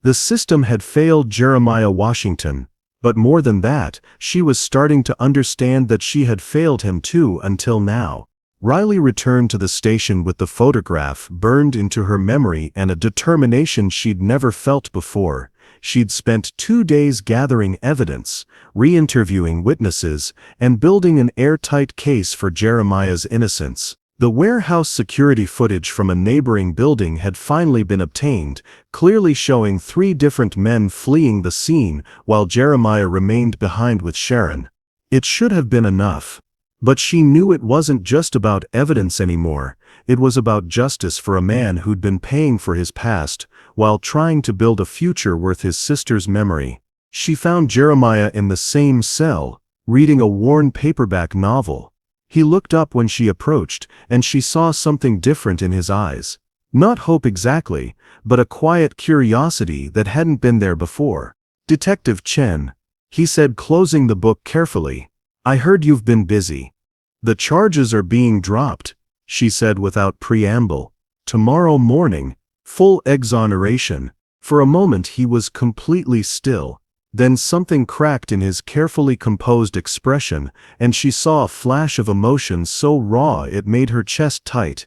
The system had failed Jeremiah Washington, but more than that, she was starting to understand that she had failed him too until now. Riley returned to the station with the photograph burned into her memory and a determination she'd never felt before. She'd spent 2 days gathering evidence, re-interviewing witnesses, and building an airtight case for Jeremiah's innocence. The warehouse security footage from a neighboring building had finally been obtained, clearly showing 3 different men fleeing the scene while Jeremiah remained behind with Sharon. It should have been enough. But she knew it wasn't just about evidence anymore, it was about justice for a man who'd been paying for his past, while trying to build a future worth his sister's memory. She found Jeremiah in the same cell, reading a worn paperback novel. He looked up when she approached, and she saw something different in his eyes. Not hope exactly, but a quiet curiosity that hadn't been there before. "Detective Chen," he said, closing the book carefully, "I heard you've been busy." "The charges are being dropped," she said without preamble. "Tomorrow morning, full exoneration." For a moment he was completely still. Then something cracked in his carefully composed expression, and she saw a flash of emotion so raw it made her chest tight.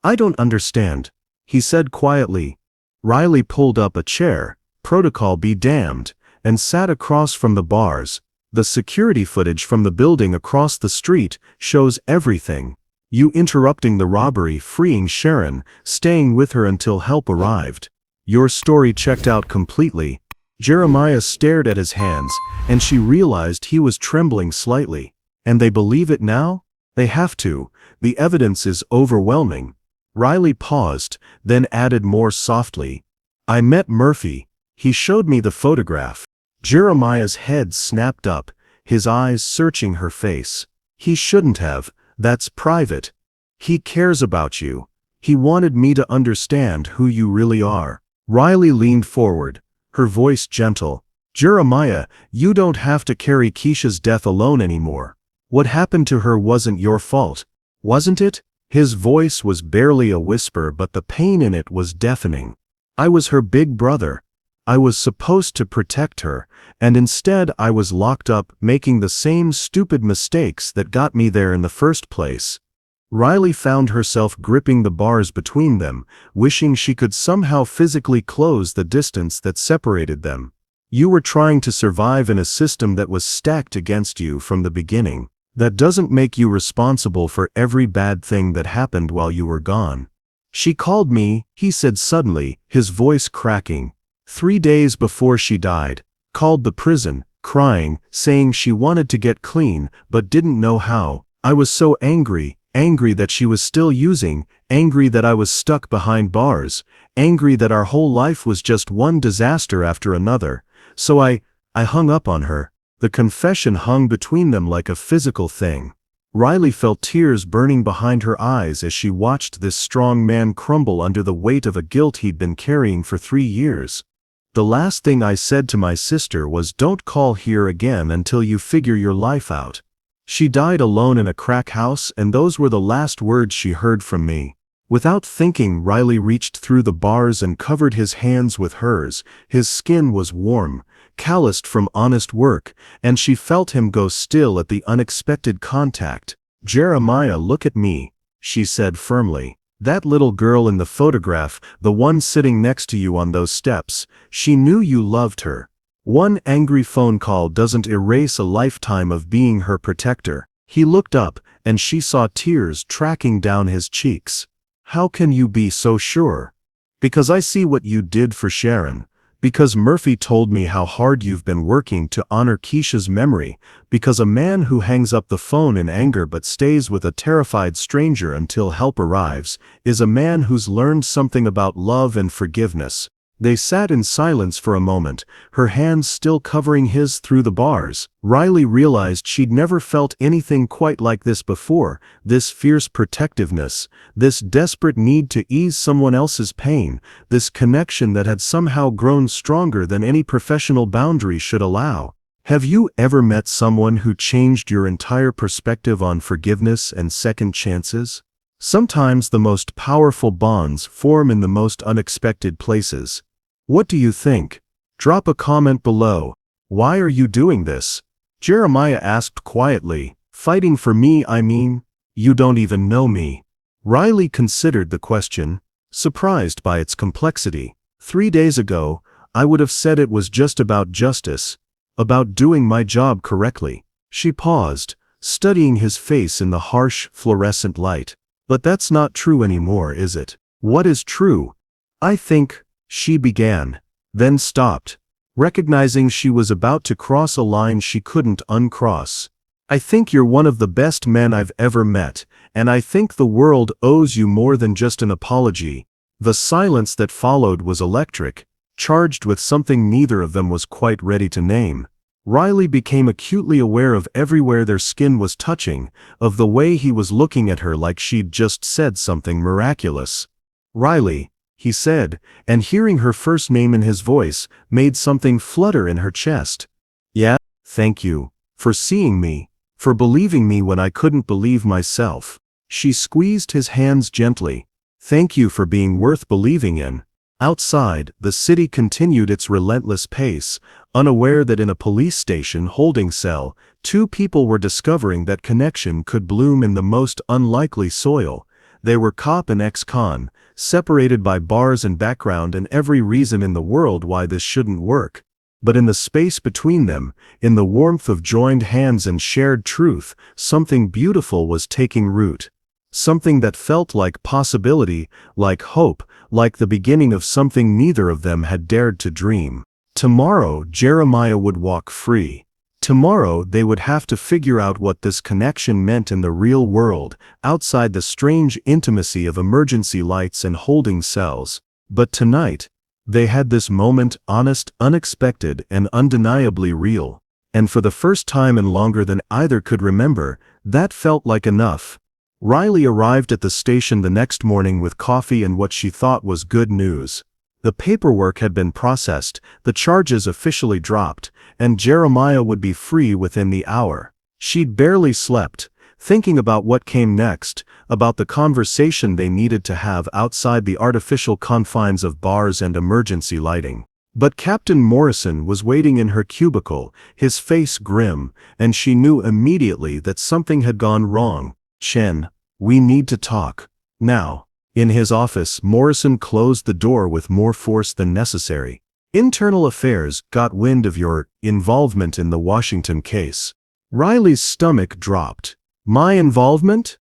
"I don't understand," he said quietly. Riley pulled up a chair, protocol be damned, and sat across from the bars. "The security footage from the building across the street shows everything. You interrupting the robbery, freeing Sharon, staying with her until help arrived. Your story checked out completely." Jeremiah stared at his hands, and she realized he was trembling slightly. "And they believe it now? They have to. The evidence is overwhelming." Riley paused, then added more softly, "I met Murphy. He showed me the photograph." Jeremiah's head snapped up, his eyes searching her face. "He shouldn't have. That's private. He cares about you. He wanted me to understand who you really are." Riley leaned forward, her voice gentle. "Jeremiah, you don't have to carry Keisha's death alone anymore. What happened to her wasn't your fault, wasn't it?" His voice was barely a whisper, but the pain in it was deafening. "I was her big brother. I was supposed to protect her, and instead I was locked up making the same stupid mistakes that got me there in the first place." Riley found herself gripping the bars between them, wishing she could somehow physically close the distance that separated them. "You were trying to survive in a system that was stacked against you from the beginning. That doesn't make you responsible for every bad thing that happened while you were gone." "She called me," he said suddenly, his voice cracking, 3 days before she died. Called the prison, crying, saying she wanted to get clean, but didn't know how. I was so angry. Angry that she was still using, angry that I was stuck behind bars, angry that our whole life was just one disaster after another. So I hung up on her." The confession hung between them like a physical thing. Riley felt tears burning behind her eyes as she watched this strong man crumble under the weight of a guilt he'd been carrying for 3 years. "The last thing I said to my sister was, don't call here again until you figure your life out." She died alone in a crack house, and those were the last words she heard from me. Without thinking, Riley reached through the bars and covered his hands with hers. His skin was warm, calloused from honest work, and she felt him go still at the unexpected contact. "Jeremiah, look at me," she said firmly. "That little girl in the photograph, the one sitting next to you on those steps, she knew you loved her. One angry phone call doesn't erase a lifetime of being her protector." He looked up, and she saw tears tracking down his cheeks. "How can you be so sure?" "Because I see what you did for Sharon. Because Murphy told me how hard you've been working to honor Keisha's memory. Because a man who hangs up the phone in anger but stays with a terrified stranger until help arrives is a man who's learned something about love and forgiveness." They sat in silence for a moment, her hands still covering his through the bars. Riley realized she'd never felt anything quite like this before, this fierce protectiveness, this desperate need to ease someone else's pain, this connection that had somehow grown stronger than any professional boundary should allow. Have you ever met someone who changed your entire perspective on forgiveness and second chances? Sometimes the most powerful bonds form in the most unexpected places. What do you think? Drop a comment below. "Why are you doing this?" Jeremiah asked quietly. "Fighting for me, I mean? You don't even know me." Riley considered the question, surprised by its complexity. 3 days ago, I would have said it was just about justice, about doing my job correctly. She paused, studying his face in the harsh, fluorescent light. "But that's not true anymore, is it?" "What is true?" "I think," she began, then stopped, recognizing she was about to cross a line she couldn't uncross. I think you're one of the best men I've ever met, and I think the world owes you more than just an apology." The silence that followed was electric, charged with something neither of them was quite ready to name. Riley became acutely aware of everywhere their skin was touching, of the way he was looking at her like she'd just said something miraculous. "Riley," he said, and hearing her first name in his voice made something flutter in her chest. "Yeah, thank you. For seeing me. For believing me when I couldn't believe myself." She squeezed his hands gently. "Thank you for being worth believing in." Outside, the city continued its relentless pace, unaware that in a police station holding cell, two people were discovering that connection could bloom in the most unlikely soil. They were cop and ex-con, separated by bars and background and every reason in the world why this shouldn't work. But in the space between them, in the warmth of joined hands and shared truth, something beautiful was taking root. Something that felt like possibility, like hope, like the beginning of something neither of them had dared to dream. Tomorrow, Jeremiah would walk free. Tomorrow, they would have to figure out what this connection meant in the real world, outside the strange intimacy of emergency lights and holding cells. But tonight, they had this moment, honest, unexpected, and undeniably real. And for the first time in longer than either could remember, that felt like enough. Riley arrived at the station the next morning with coffee and what she thought was good news. The paperwork had been processed, the charges officially dropped, and Jeremiah would be free within the hour. She'd barely slept, thinking about what came next, about the conversation they needed to have outside the artificial confines of bars and emergency lighting. But Captain Morrison was waiting in her cubicle, his face grim, and she knew immediately that something had gone wrong. "Chen, we need to talk. Now." In his office, Morrison closed the door with more force than necessary. "Internal Affairs got wind of your involvement in the Washington case." Riley's stomach dropped. "My involvement?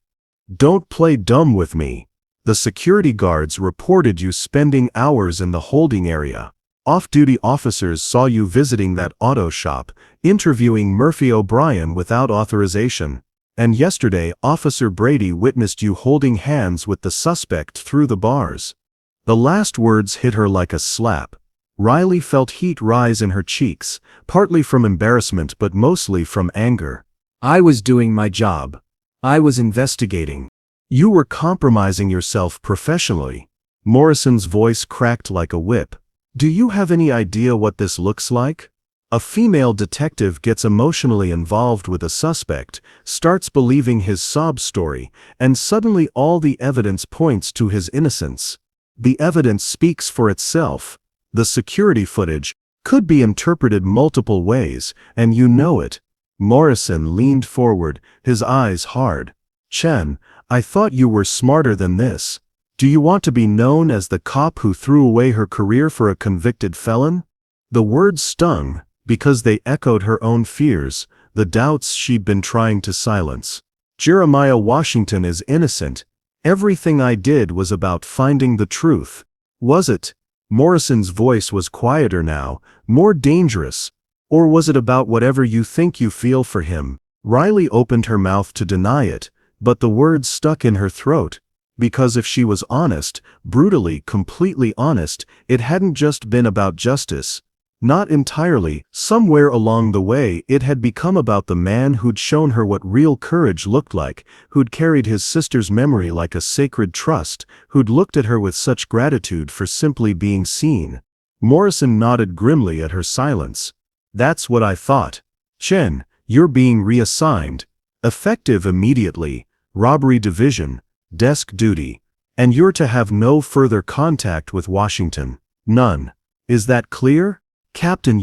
Don't play dumb with me. The security guards reported you spending hours in the holding area. Off-duty officers saw you visiting that auto shop, interviewing Murphy O'Brien without authorization. And yesterday, Officer Brady witnessed you holding hands with the suspect through the bars." The last words hit her like a slap. Riley felt heat rise in her cheeks, partly from embarrassment but mostly from anger. "I was doing my job. I was investigating. You were compromising yourself professionally." Morrison's voice cracked like a whip. "Do you have any idea what this looks like? A female detective gets emotionally involved with a suspect, starts believing his sob story, and suddenly all the evidence points to his innocence. The evidence speaks for itself. The security footage could be interpreted multiple ways, and you know it." Morrison leaned forward, his eyes hard. "Chen, I thought you were smarter than this. Do you want to be known as the cop who threw away her career for a convicted felon?" The words stung, because they echoed her own fears, the doubts she'd been trying to silence. "Jeremiah Washington is innocent. Everything I did was about finding the truth." Was it? Morrison's voice was quieter now, more dangerous. "Or was it about whatever you think you feel for him?" Riley opened her mouth to deny it, but the words stuck in her throat. Because if she was honest, brutally, completely honest, it hadn't just been about justice. Not entirely. Somewhere along the way, it had become about the man who'd shown her what real courage looked like, who'd carried his sister's memory like a sacred trust, who'd looked at her with such gratitude for simply being seen. Morrison nodded grimly at her silence. "That's what I thought. Chen, you're being reassigned. Effective immediately. Robbery division. Desk duty. And you're to have no further contact with Washington. None. Is that clear?" "Captain,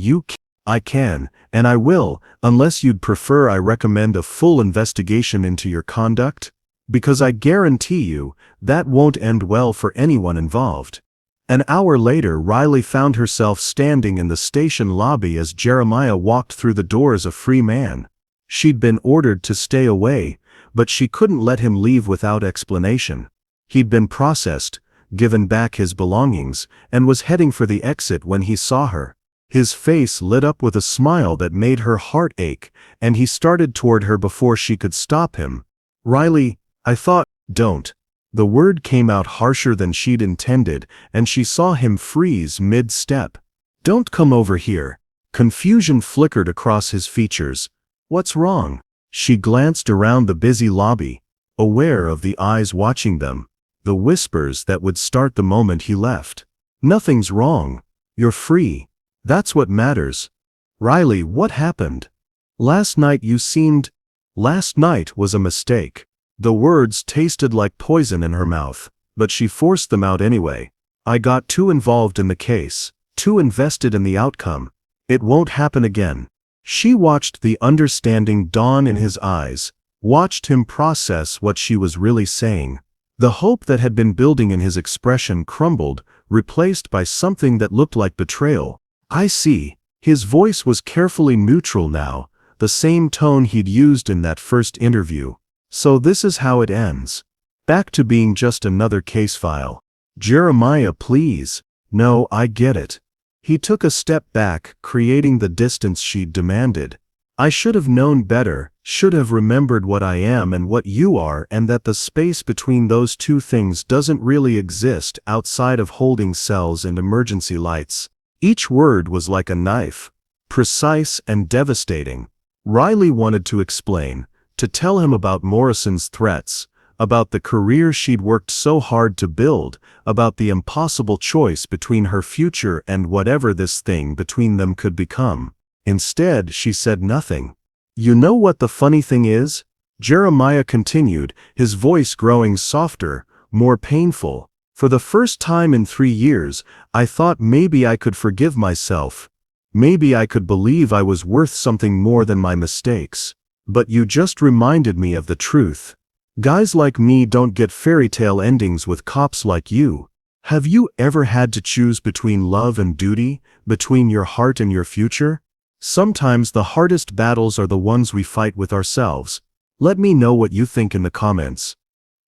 I can, and I will, unless you'd prefer I recommend a full investigation into your conduct. Because I guarantee you, that won't end well for anyone involved." An hour later, Riley found herself standing in the station lobby as Jeremiah walked through the doors a free man. She'd been ordered to stay away, but she couldn't let him leave without explanation. He'd been processed, given back his belongings, and was heading for the exit when he saw her. His face lit up with a smile that made her heart ache, and he started toward her before she could stop him. "Riley, I thought—" "Don't." The word came out harsher than she'd intended, and she saw him freeze mid-step. "Don't come over here." Confusion flickered across his features. "What's wrong?" She glanced around the busy lobby, aware of the eyes watching them, the whispers that would start the moment he left. "Nothing's wrong. You're free. That's what matters." "Riley, what happened?" "Last night you seemed—" "Last night was a mistake." The words tasted like poison in her mouth, but she forced them out anyway. "I got too involved in the case, too invested in the outcome. It won't happen again." She watched the understanding dawn in his eyes, watched him process what she was really saying. The hope that had been building in his expression crumbled, replaced by something that looked like betrayal. "I see." His voice was carefully neutral now, the same tone he'd used in that first interview. "So this is how it ends. Back to being just another case file." "Jeremiah, please." "No, I get it." He took a step back, creating the distance she'd demanded. "I should have known better, should have remembered what I am and what you are, and that the space between those two things doesn't really exist outside of holding cells and emergency lights." Each word was like a knife, precise and devastating. Riley wanted to explain, to tell him about Morrison's threats, about the career she'd worked so hard to build, about the impossible choice between her future and whatever this thing between them could become. Instead, she said nothing. "You know what the funny thing is?" Jeremiah continued, his voice growing softer, more painful. "For the first time in 3 years, I thought maybe I could forgive myself. Maybe I could believe I was worth something more than my mistakes. But you just reminded me of the truth. Guys like me don't get fairy tale endings with cops like you. Have you ever had to choose between love and duty, between your heart and your future? Sometimes the hardest battles are the ones we fight with ourselves. Let me know what you think in the comments."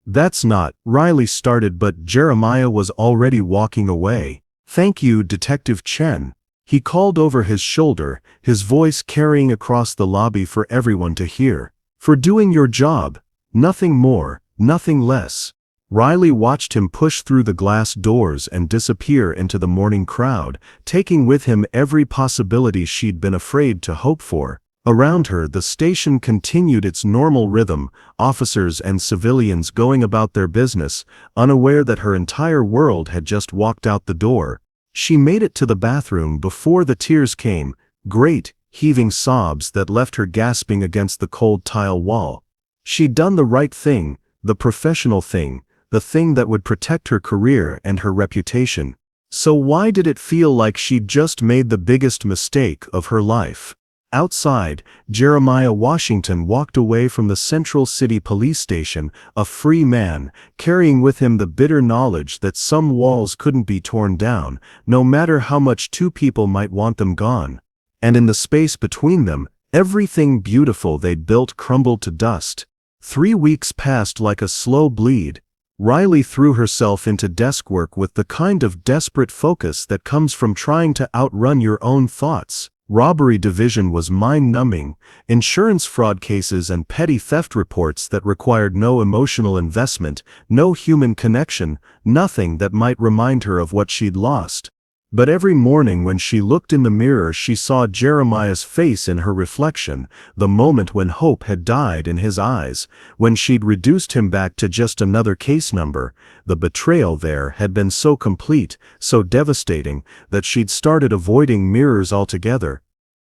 "That's not," Riley started, but Jeremiah was already walking away. "Thank you, Detective Chen." He called over his shoulder, his voice carrying across the lobby for everyone to hear. "For doing your job. Nothing more, nothing less." Riley watched him push through the glass doors and disappear into the morning crowd, taking with him every possibility she'd been afraid to hope for. Around her, the station continued its normal rhythm, officers and civilians going about their business, unaware that her entire world had just walked out the door. She made it to the bathroom before the tears came, great, heaving sobs that left her gasping against the cold tile wall. She'd done the right thing, the professional thing, the thing that would protect her career and her reputation. So why did it feel like she'd just made the biggest mistake of her life? Outside, Jeremiah Washington walked away from the Central City Police Station, a free man, carrying with him the bitter knowledge that some walls couldn't be torn down, no matter how much two people might want them gone. And in the space between them, everything beautiful they'd built crumbled to dust. 3 weeks passed like a slow bleed. Riley threw herself into desk work with the kind of desperate focus that comes from trying to outrun your own thoughts. Robbery division was mind-numbing, insurance fraud cases and petty theft reports that required no emotional investment, no human connection, nothing that might remind her of what she'd lost. But every morning when she looked in the mirror, she saw Jeremiah's face in her reflection, the moment when hope had died in his eyes, when she'd reduced him back to just another case number. The betrayal there had been so complete, so devastating, that she'd started avoiding mirrors altogether.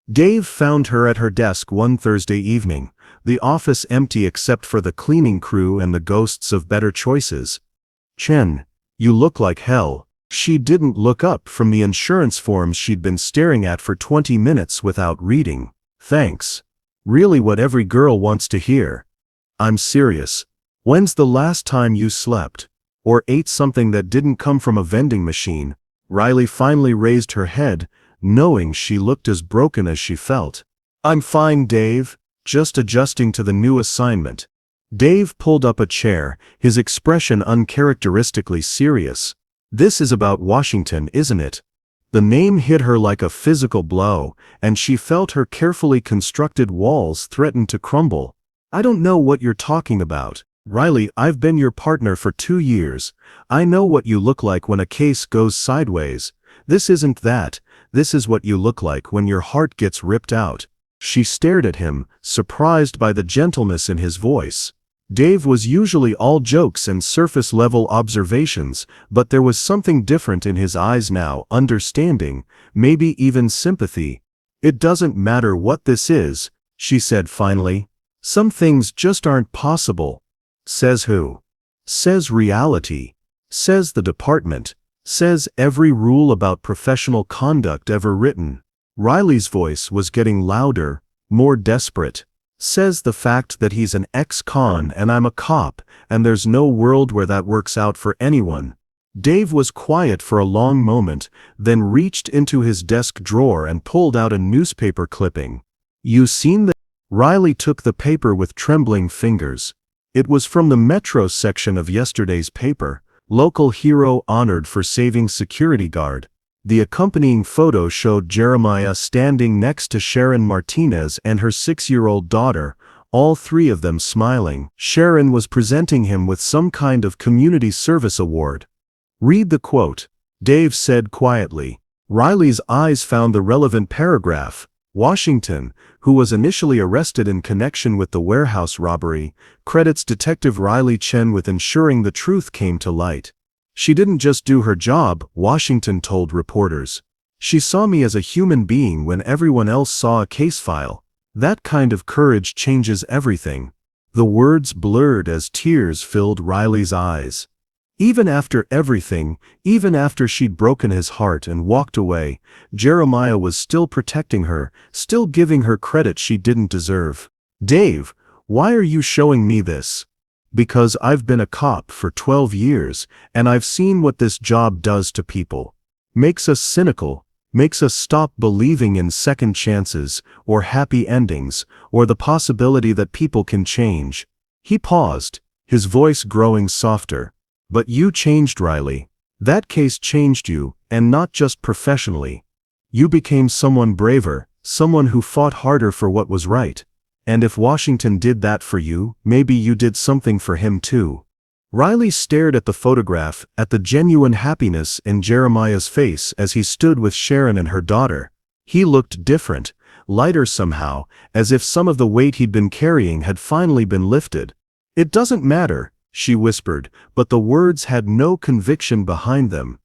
Dave found her at her desk one Thursday evening, the office empty except for the cleaning crew and the ghosts of better choices. "Chen, you look like hell." She didn't look up from the insurance forms she'd been staring at for 20 minutes without reading. "Thanks. Really what every girl wants to hear." "I'm serious. When's the last time you slept? Or ate something that didn't come from a vending machine?" Riley finally raised her head, knowing she looked as broken as she felt. "I'm fine, Dave. Just adjusting to the new assignment." Dave pulled up a chair, his expression uncharacteristically serious. "This is about Washington, isn't it?" The name hit her like a physical blow, and she felt her carefully constructed walls threaten to crumble. I don't know what you're talking about. Riley, I've been your partner for 2 years. I know what you look like when a case goes sideways. This isn't that. This is what you look like when your heart gets ripped out. She stared at him, surprised by the gentleness in his voice. Dave was usually all jokes and surface-level observations, but there was something different in his eyes now, understanding, maybe even sympathy. It doesn't matter what this is, she said finally. Some things just aren't possible. Says who? Says reality. Says the department. Says every rule about professional conduct ever written. Riley's voice was getting louder, more desperate. Says the fact that he's an ex-con and I'm a cop, and there's no world where that works out for anyone. Dave was quiet for a long moment, then reached into his desk drawer and pulled out a newspaper clipping. You seen that? Riley took the paper with trembling fingers. It was from the Metro section of yesterday's paper. Local hero honored for saving security guard. The accompanying photo showed Jeremiah standing next to Sharon Martinez and her 6-year-old daughter, all three of them smiling. Sharon was presenting him with some kind of community service award. Read the quote, Dave said quietly. Riley's eyes found the relevant paragraph. Washington, who was initially arrested in connection with the warehouse robbery, credits Detective Riley Chen with ensuring the truth came to light. She didn't just do her job, Washington told reporters. She saw me as a human being when everyone else saw a case file. That kind of courage changes everything. The words blurred as tears filled Riley's eyes. Even after everything, even after she'd broken his heart and walked away, Jeremiah was still protecting her, still giving her credit she didn't deserve. Dave, why are you showing me this? Because I've been a cop for 12 years, and I've seen what this job does to people. Makes us cynical, makes us stop believing in second chances, or happy endings, or the possibility that people can change. He paused, his voice growing softer. But you changed, Riley. That case changed you, and not just professionally. You became someone braver, someone who fought harder for what was right. And if Washington did that for you, maybe you did something for him too. Riley stared at the photograph, at the genuine happiness in Jeremiah's face as he stood with Sharon and her daughter. He looked different, lighter somehow, as if some of the weight he'd been carrying had finally been lifted. It doesn't matter, she whispered, but the words had no conviction behind them.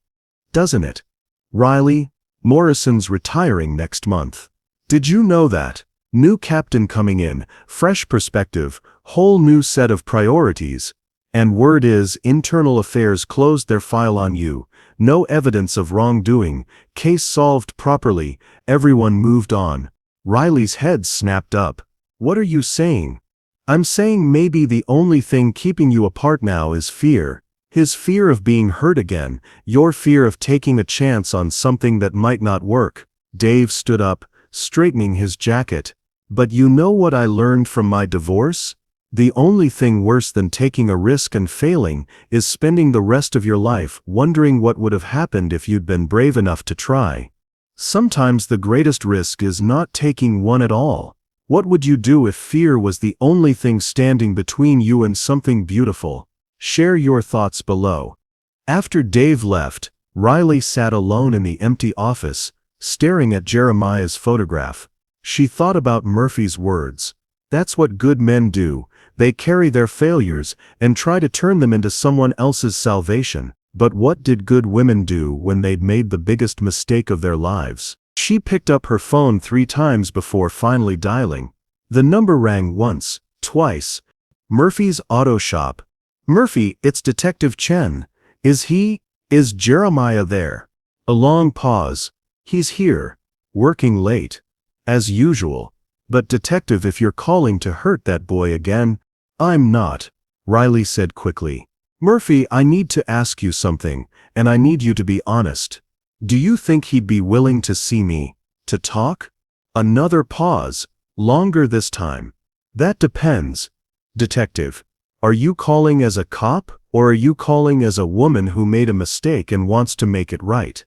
Doesn't it? Riley, Morrison's retiring next month. Did you know that? New captain coming in, fresh perspective, whole new set of priorities. And word is, Internal Affairs closed their file on you. No evidence of wrongdoing, case solved properly, everyone moved on. Riley's head snapped up. What are you saying? I'm saying maybe the only thing keeping you apart now is fear. His fear of being hurt again, your fear of taking a chance on something that might not work. Dave stood up, straightening his jacket. But you know what I learned from my divorce? The only thing worse than taking a risk and failing is spending the rest of your life wondering what would have happened if you'd been brave enough to try. Sometimes the greatest risk is not taking one at all. What would you do if fear was the only thing standing between you and something beautiful? Share your thoughts below. After Dave left, Riley sat alone in the empty office, staring at Jeremiah's photograph. She thought about Murphy's words. That's what good men do. They carry their failures and try to turn them into someone else's salvation. But what did good women do when they'd made the biggest mistake of their lives? She picked up her phone 3 times before finally dialing. The number rang once, twice. Murphy's Auto Shop. Murphy, it's Detective Chen. Is Jeremiah there? A long pause. He's here. Working late. As usual. But detective, if you're calling to hurt that boy again, I'm not, Riley said quickly. Murphy, I need to ask you something, and I need you to be honest. Do you think he'd be willing to see me? To talk? Another pause, longer this time. That depends. Detective, are you calling as a cop, or are you calling as a woman who made a mistake and wants to make it right?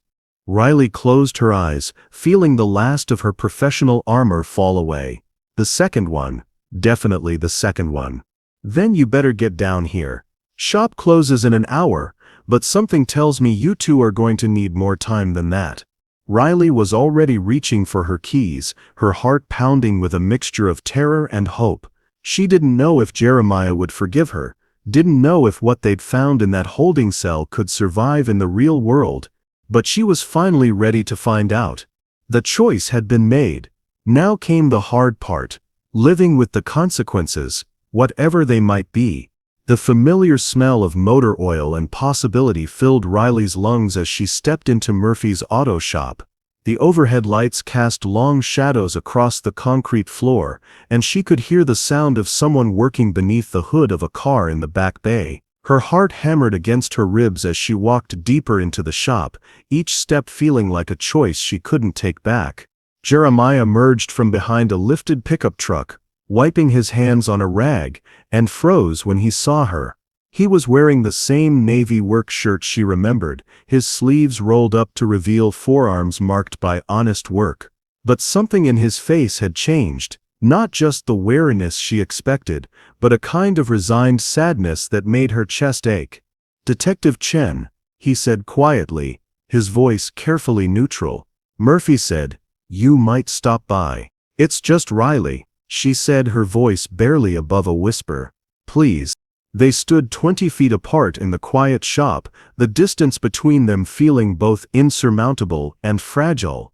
Riley closed her eyes, feeling the last of her professional armor fall away. The second one. Definitely the second one. Then you better get down here. Shop closes in an hour, but something tells me you two are going to need more time than that. Riley was already reaching for her keys, her heart pounding with a mixture of terror and hope. She didn't know if Jeremiah would forgive her, didn't know if what they'd found in that holding cell could survive in the real world, but she was finally ready to find out. The choice had been made. Now came the hard part, living with the consequences, whatever they might be. The familiar smell of motor oil and possibility filled Riley's lungs as she stepped into Murphy's auto shop. The overhead lights cast long shadows across the concrete floor, and she could hear the sound of someone working beneath the hood of a car in the back bay. Her heart hammered against her ribs as she walked deeper into the shop, each step feeling like a choice she couldn't take back. Jeremiah emerged from behind a lifted pickup truck, wiping his hands on a rag, and froze when he saw her. He was wearing the same navy work shirt she remembered, his sleeves rolled up to reveal forearms marked by honest work. But something in his face had changed, not just the wariness she expected, but a kind of resigned sadness that made her chest ache. "Detective Chen," he said quietly, his voice carefully neutral. Murphy said, "You might stop by." "It's just Riley," she said, her voice barely above a whisper. "Please." They stood 20 feet apart in the quiet shop, the distance between them feeling both insurmountable and fragile.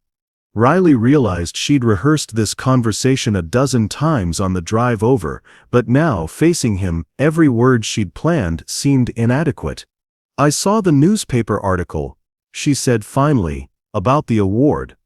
Riley realized she'd rehearsed this conversation a dozen times on the drive over, but now, facing him, every word she'd planned seemed inadequate. "I saw the newspaper article," she said finally, "about the award."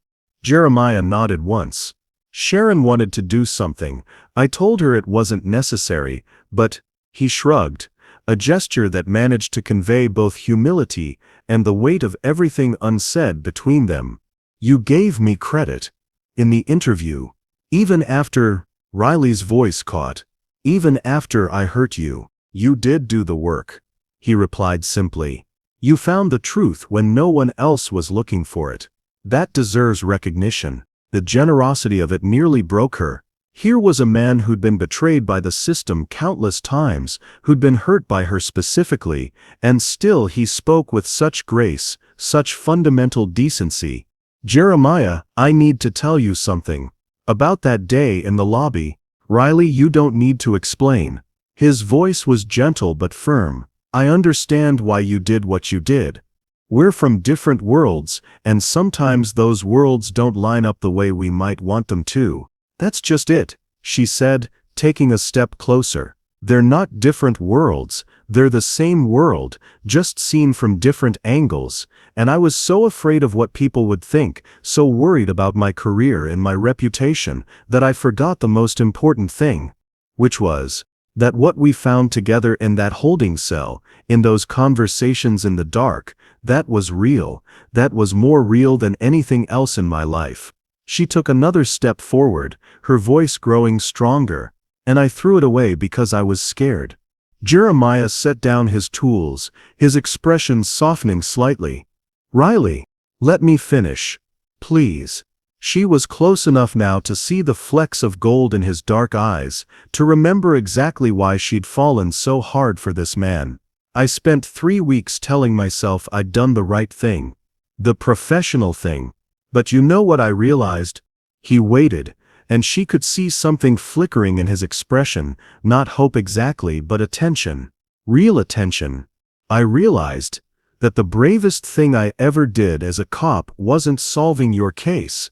Jeremiah nodded once. "Sharon wanted to do something. I told her it wasn't necessary, but—" he shrugged, a gesture that managed to convey both humility and the weight of everything unsaid between them. "You gave me credit. In the interview. Even after—" Riley's voice caught. "Even after I hurt you. You did do the work," he replied simply. "You found the truth when no one else was looking for it. That deserves recognition." The generosity of it nearly broke her. Here was a man who'd been betrayed by the system countless times, who'd been hurt by her specifically, and still he spoke with such grace, such fundamental decency. "Jeremiah, I need to tell you something. About that day in the lobby." "Riley, you don't need to explain." His voice was gentle but firm. "I understand why you did what you did. We're from different worlds, and sometimes those worlds don't line up the way we might want them to." "That's just it," she said, taking a step closer. "They're not different worlds, they're the same world, just seen from different angles, and I was so afraid of what people would think, so worried about my career and my reputation, that I forgot the most important thing. Which was that what we found together in that holding cell, in those conversations in the dark, that was real, that was more real than anything else in my life." She took another step forward, her voice growing stronger, "And I threw it away because I was scared." Jeremiah set down his tools, his expression softening slightly. "Riley, let me finish. Please." She was close enough now to see the flecks of gold in his dark eyes, to remember exactly why she'd fallen so hard for this man. "I spent 3 weeks telling myself I'd done the right thing. The professional thing. But you know what I realized?" He waited, and she could see something flickering in his expression, not hope exactly, but attention. Real attention. "I realized that the bravest thing I ever did as a cop wasn't solving your case.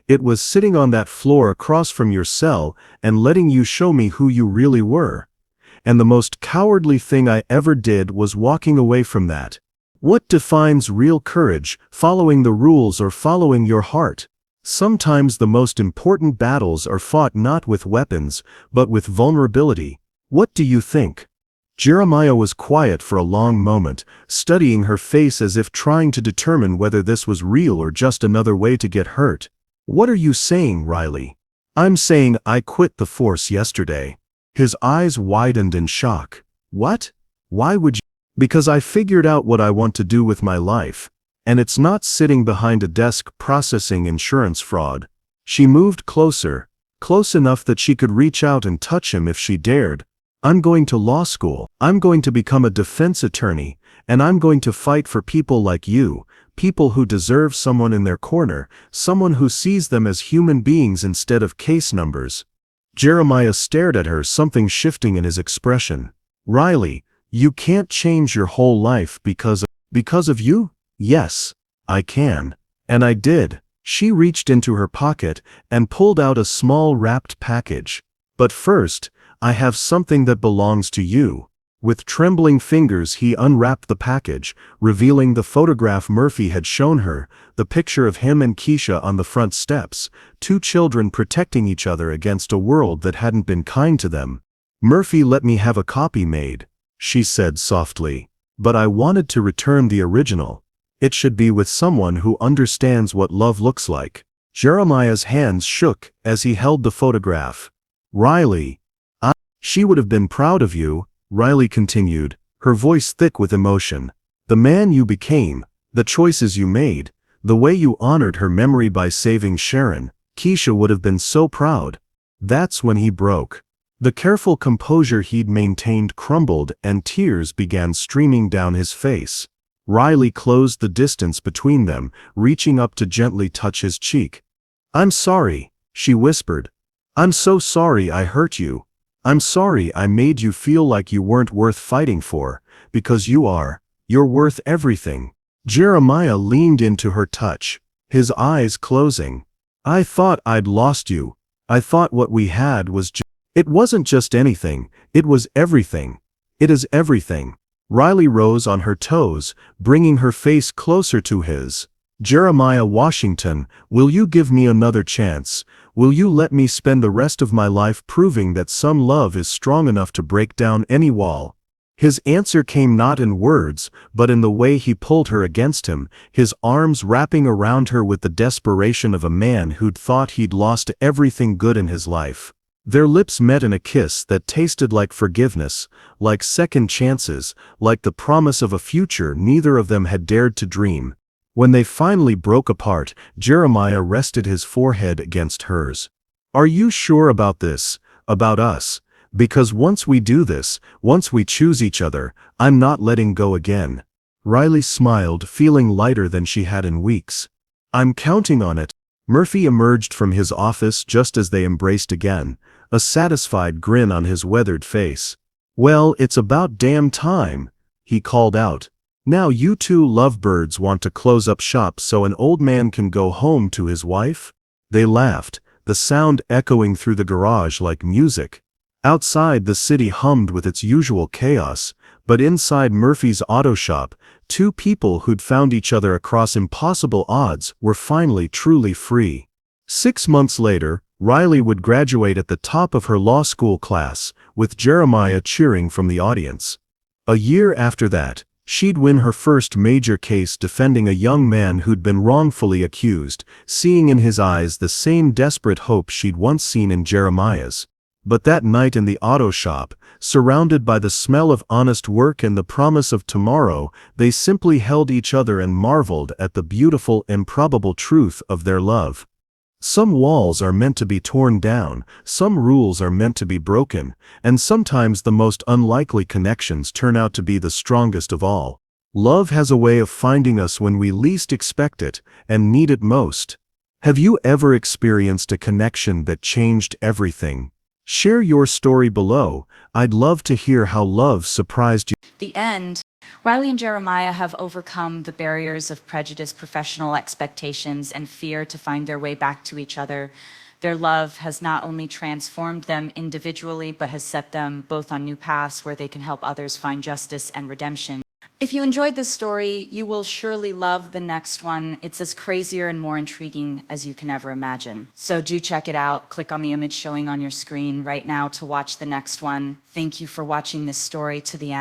It was sitting on that floor across from your cell and letting you show me who you really were. And the most cowardly thing I ever did was walking away from that. What defines real courage, following the rules or following your heart? Sometimes the most important battles are fought not with weapons, but with vulnerability. What do you think?" Jeremiah was quiet for a long moment, studying her face as if trying to determine whether this was real or just another way to get hurt. "What are you saying, Riley?" "I'm saying I quit the force yesterday." His eyes widened in shock. "What? Why would you?" "Because I figured out what I want to do with my life. And it's not sitting behind a desk processing insurance fraud. She moved closer, close enough that she could reach out and touch him if she dared. I'm going to law school. I'm going to become a defense attorney, and I'm going to fight for people like you, people who deserve someone in their corner, someone who sees them as human beings instead of case numbers. Jeremiah stared at her, something shifting in his expression. Riley, you can't change your whole life because of you? Yes, I can. And I did. She reached into her pocket and pulled out a small wrapped package. But first, I have something that belongs to you. With trembling fingers he unwrapped the package, revealing the photograph Murphy had shown her, the picture of him and Keisha on the front steps, two children protecting each other against a world that hadn't been kind to them. Murphy let me have a copy made, she said softly. But I wanted to return the original. It should be with someone who understands what love looks like. Jeremiah's hands shook as he held the photograph. Riley, she would have been proud of you, Riley continued, her voice thick with emotion. The man you became, the choices you made, the way you honored her memory by saving Sharon, Keisha would have been so proud. That's when he broke. The careful composure he'd maintained crumbled and tears began streaming down his face. Riley closed the distance between them, reaching up to gently touch his cheek. I'm sorry, she whispered. I'm so sorry I hurt you. I'm sorry I made you feel like you weren't worth fighting for, because you are. You're worth everything. Jeremiah leaned into her touch, his eyes closing. I thought I'd lost you. I thought what we had was It wasn't just anything, it was everything. It is everything. Riley rose on her toes, bringing her face closer to his. Jeremiah Washington, will you give me another chance? Will you let me spend the rest of my life proving that some love is strong enough to break down any wall? His answer came not in words, but in the way he pulled her against him, his arms wrapping around her with the desperation of a man who'd thought he'd lost everything good in his life. Their lips met in a kiss that tasted like forgiveness, like second chances, like the promise of a future neither of them had dared to dream. When they finally broke apart, Jeremiah rested his forehead against hers. Are you sure about this, about us? Because once we do this, once we choose each other, I'm not letting go again. Riley smiled, feeling lighter than she had in weeks. I'm counting on it. Murphy emerged from his office just as they embraced again, a satisfied grin on his weathered face. Well, it's about damn time, he called out. Now you two lovebirds want to close up shop so an old man can go home to his wife? They laughed, the sound echoing through the garage like music. Outside the city hummed with its usual chaos, but inside Murphy's auto shop, two people who'd found each other across impossible odds were finally truly free. 6 months later, Riley would graduate at the top of her law school class, with Jeremiah cheering from the audience. A year after that, she'd win her first major case defending a young man who'd been wrongfully accused, seeing in his eyes the same desperate hope she'd once seen in Jeremiah's. But that night in the auto shop, surrounded by the smell of honest work and the promise of tomorrow, they simply held each other and marveled at the beautiful, improbable truth of their love. Some walls are meant to be torn down, some rules are meant to be broken, and sometimes the most unlikely connections turn out to be the strongest of all. Love has a way of finding us when we least expect it and need it most. Have you ever experienced a connection that changed everything? Share your story below. I'd love to hear how love surprised you. The end. Riley and Jeremiah have overcome the barriers of prejudice, professional expectations, and fear to find their way back to each other. Their love has not only transformed them individually, but has set them both on new paths where they can help others find justice and redemption. If you enjoyed this story, you will surely love the next one. It's as crazier and more intriguing as you can ever imagine. So do check it out. Click on the image showing on your screen right now to watch the next one. Thank you for watching this story to the end.